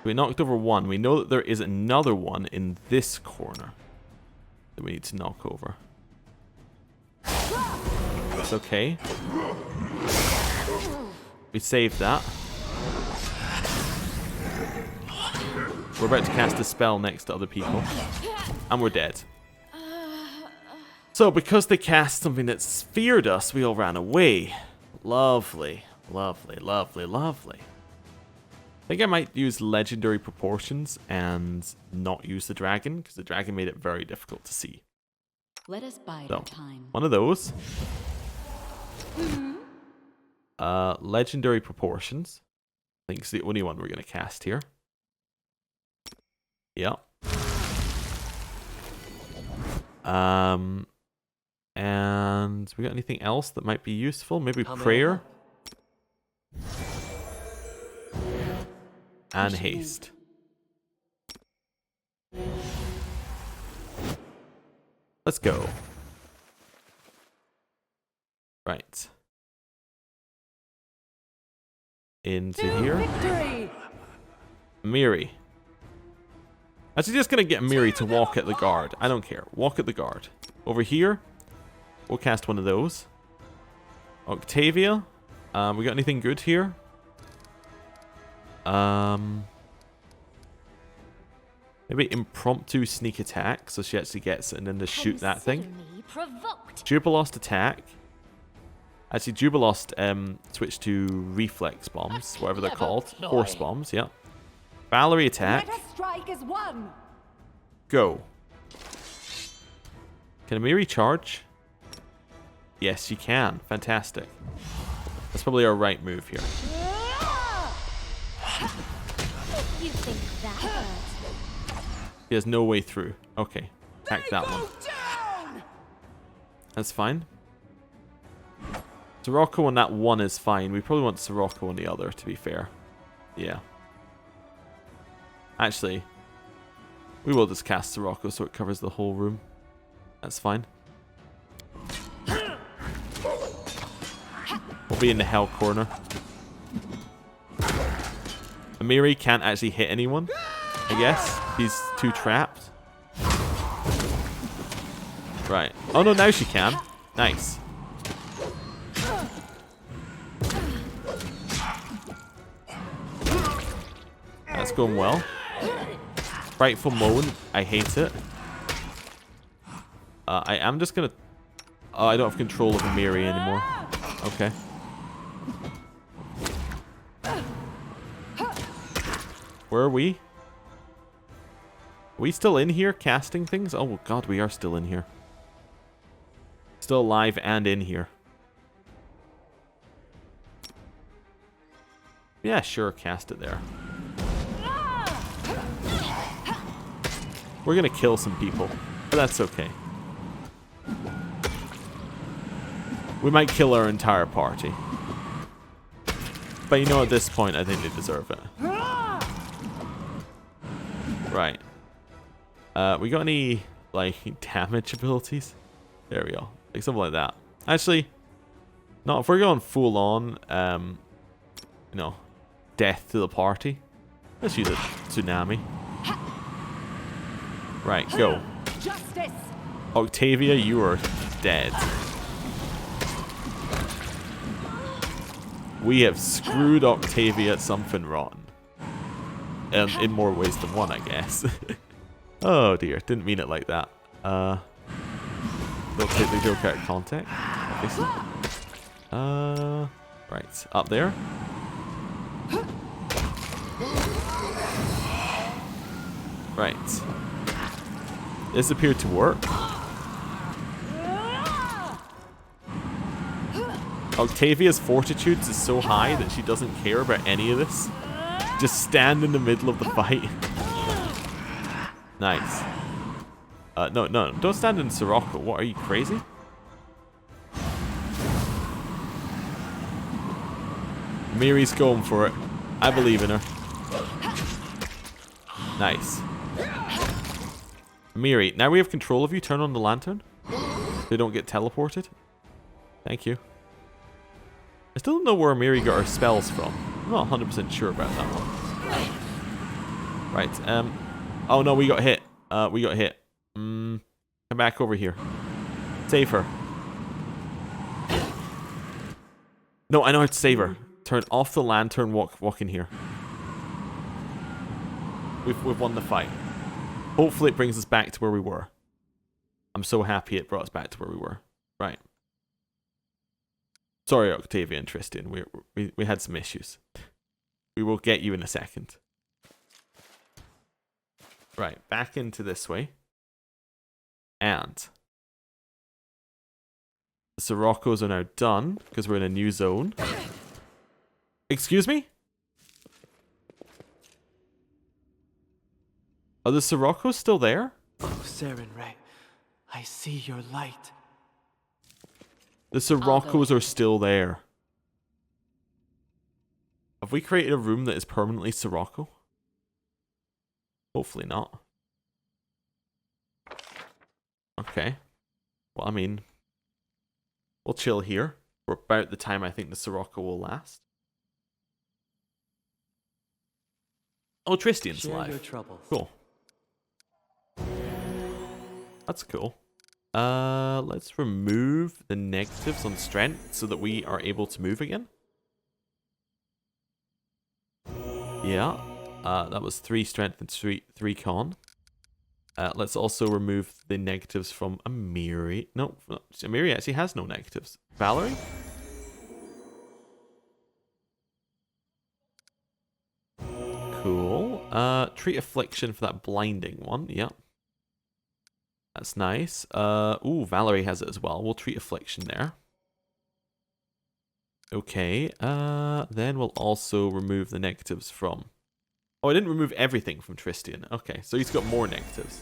We knocked over one. We know that there is another one in this corner that we need to knock over. It's okay. We saved that. We're about to cast a spell next to other people. And we're dead. So because they cast something that feared us, we all ran away. Lovely. Lovely, lovely, lovely. I think I might use legendary proportions and not use the dragon, because the dragon made it very difficult to see.
Let us bide
So,
our time.
one of those. Legendary proportions. I think it's the only one we're going to cast here. Yep. And we got anything else that might be useful? Maybe prayer and haste. Let's go. Right. Into here.
Victory!
Miri. Actually, just gonna get Miri to walk at the guard. I don't care. Walk at the guard. Over here, we'll cast one of those. Octavia. We got anything good here? Maybe impromptu sneak attack, so she actually gets it and then just shoot that thing.
Consider me provoked.
Jubilost attack. Actually, Jubilost switched to reflex bombs, whatever they're called. Horse bombs, yeah. Valerie attack.
Let us strike as one.
Go. Can Amiri charge? Yes, she can. Fantastic. That's probably our right move here.
You think that hurts?
He has no way through. Okay. Attack that one.
Down!
That's fine. Sirocco on that one is fine. We probably want Sirocco on the other, to be fair. Yeah. Actually, we will just cast Sirocco so it covers the whole room. That's fine. We'll be in the hell corner. Amiri can't actually hit anyone, I guess. He's too trapped. Right. Oh no, now she can. Nice. That's going well. Frightful moan. I hate it. I am just gonna... Oh, I don't have control of Miri anymore. Okay. Where are we? Are we still in here casting things? Oh god, we are still in here. Still alive and in here. Yeah, sure, cast it there. We're gonna kill some people, but that's okay. We might kill our entire party. But you know, at this point, I think they deserve it. Right. We got any, like, damage abilities? There we go. Like, something like that. Actually, no, if we're going full on, you know, death to the party, let's use a tsunami. Right, go.
Justice.
Octavia, you are dead. We have screwed Octavia something rotten. In more ways than one, I guess. Oh dear, didn't mean it like that. Don't take the joke out of context, obviously. Right, up there. Right. This appeared to work. Octavia's fortitude is so high that she doesn't care about any of this. Just stand in the middle of the fight. Nice. No, don't stand in Sirocco. What, are you crazy? Miri's going for it. I believe in her. Nice. Miri, now we have control of you. Turn on the lantern. They don't get teleported. Thank you. I still don't know where Miri got her spells from. I'm not 100% sure about that one. Right, oh no, we got hit. We got hit. Come back over here. Save her. No, I know how to save her. Turn off the lantern, walk in here. We've won the fight. Hopefully it brings us back to where we were. I'm so happy it brought us back to where we were. Right. Sorry, Octavia and Tristan. We had some issues. We will get you in a second. Right, back into this way. And the Siroccos are now done because we're in a new zone. Excuse me? Are the Siroccos still there?
Oh, Serenray, I see your light.
The Siroccos are still there. Have we created a room that is permanently Sirocco? Hopefully not. Okay. Well, I mean, we'll chill here for about the time I think the Sirocco will last. Oh, Tristian's
Share
alive.
your troubles.
Cool. That's cool. Let's remove the negatives on strength so that we are able to move again. Yeah. That was 3 strength and 3 con. Let's also remove the negatives from Amiri. No, Amiri actually has no negatives. Valerie? Cool. Treat affliction for that blinding one. Yep. That's nice. Ooh, Valerie has it as well. We'll treat affliction there. Okay. Then we'll also remove the negatives from... Oh, I didn't remove everything from Tristian. Okay, so he's got more negatives.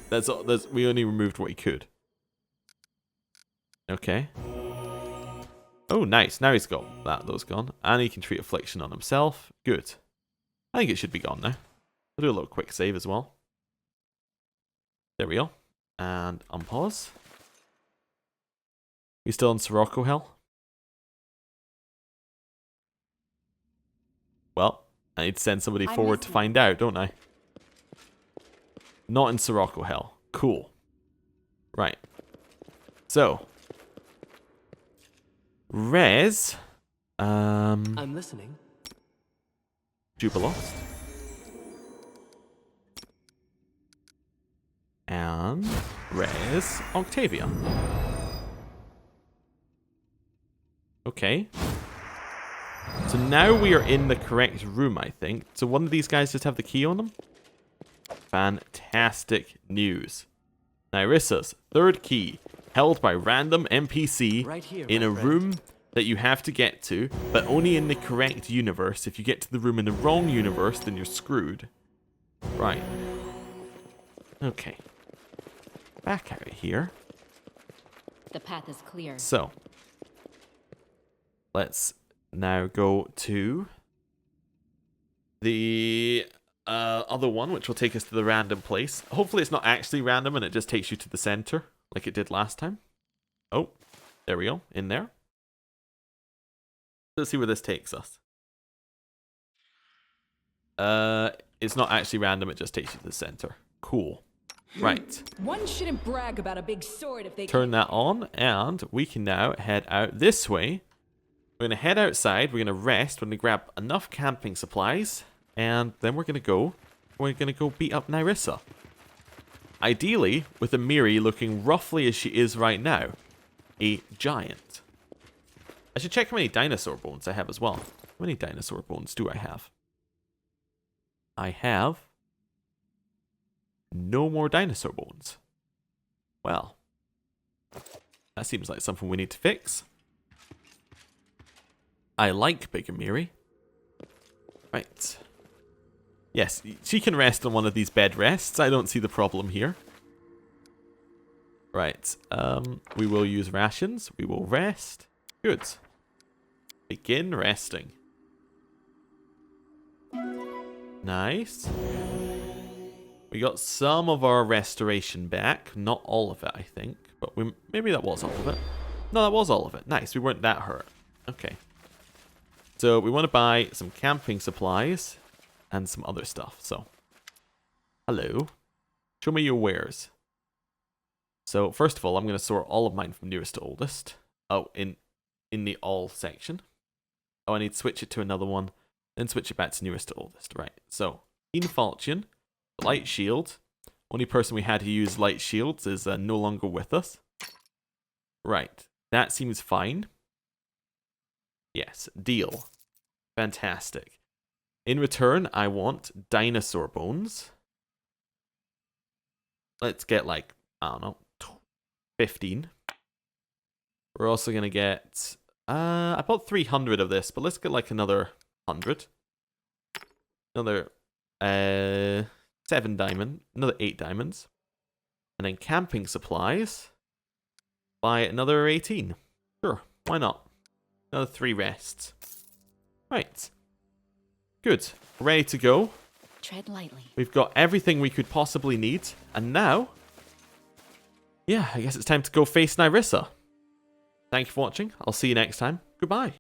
We only removed what he could. Okay. Oh, nice. Now he's got those gone. And he can treat affliction on himself. Good. I think it should be gone now. I'll do a little quick save as well. There we go. And unpause. You still in Sirocco hell? Well, I need to send somebody forward to find out, don't I? Not in Sirocco Hell. Cool. Right. So. Res.
I'm listening.
Jubilost. And res Octavia. Okay. So now we are in the correct room, I think. So one of these guys just have the key on them? Fantastic news. Nyrissa's third key, held by random NPC
Right here,
in
my
a
friend.
room that you have to get to, but only in the correct universe. If you get to the room in the wrong universe, then you're screwed. Right. Okay. Back out of here.
The path is clear.
So, let's now go to the other one, which will take us to the random place. Hopefully it's not actually random and it just takes you to the center, like it did last time. Oh, there we go, in there. Let's see where this takes us. It's not actually random, it just takes you to the center. Cool. Right.
One shouldn't brag about a big sword if they
Turn that on, and we can now head out this way. We're going to head outside, we're going to rest, we're going to grab enough camping supplies, and then we're going to go beat up Nyrissa. Ideally, with Amiri looking roughly as she is right now, a giant. I should check how many dinosaur bones I have as well. How many dinosaur bones do I have? I have no more dinosaur bones. Well, that seems like something we need to fix. I like Big Amiri. Right. Yes, she can rest on one of these bed rests. I don't see the problem here. Right. We will use rations. We will rest. Good. Begin resting. Nice. We got some of our restoration back. Not all of it, I think. But maybe that was all of it. No, that was all of it. Nice. We weren't that hurt. Okay. So we want to buy some camping supplies and some other stuff. So, hello. Show me your wares. So first of all, I'm going to sort all of mine from nearest to oldest. Oh, in the all section. Oh, I need to switch it to another one. Then switch it back to nearest to oldest. Right. So, Keen Falchion, Light Shield. Only person we had who used Light Shields is no longer with us. Right. That seems fine. Yes. Deal. Fantastic. In return, I want dinosaur bones. Let's get like, I don't know, 15. We're also going to get, I bought 300 of this, but let's get like another 100. Another 7 diamond, another 8 diamonds. And then camping supplies, buy another 18. Sure, why not? Another 3 rests. Right. Good. Ready to go.
tread lightly.
We've got everything we could possibly need. And now, yeah, I guess it's time to go face Nyrissa. Thank you for watching. I'll see you next time. Goodbye.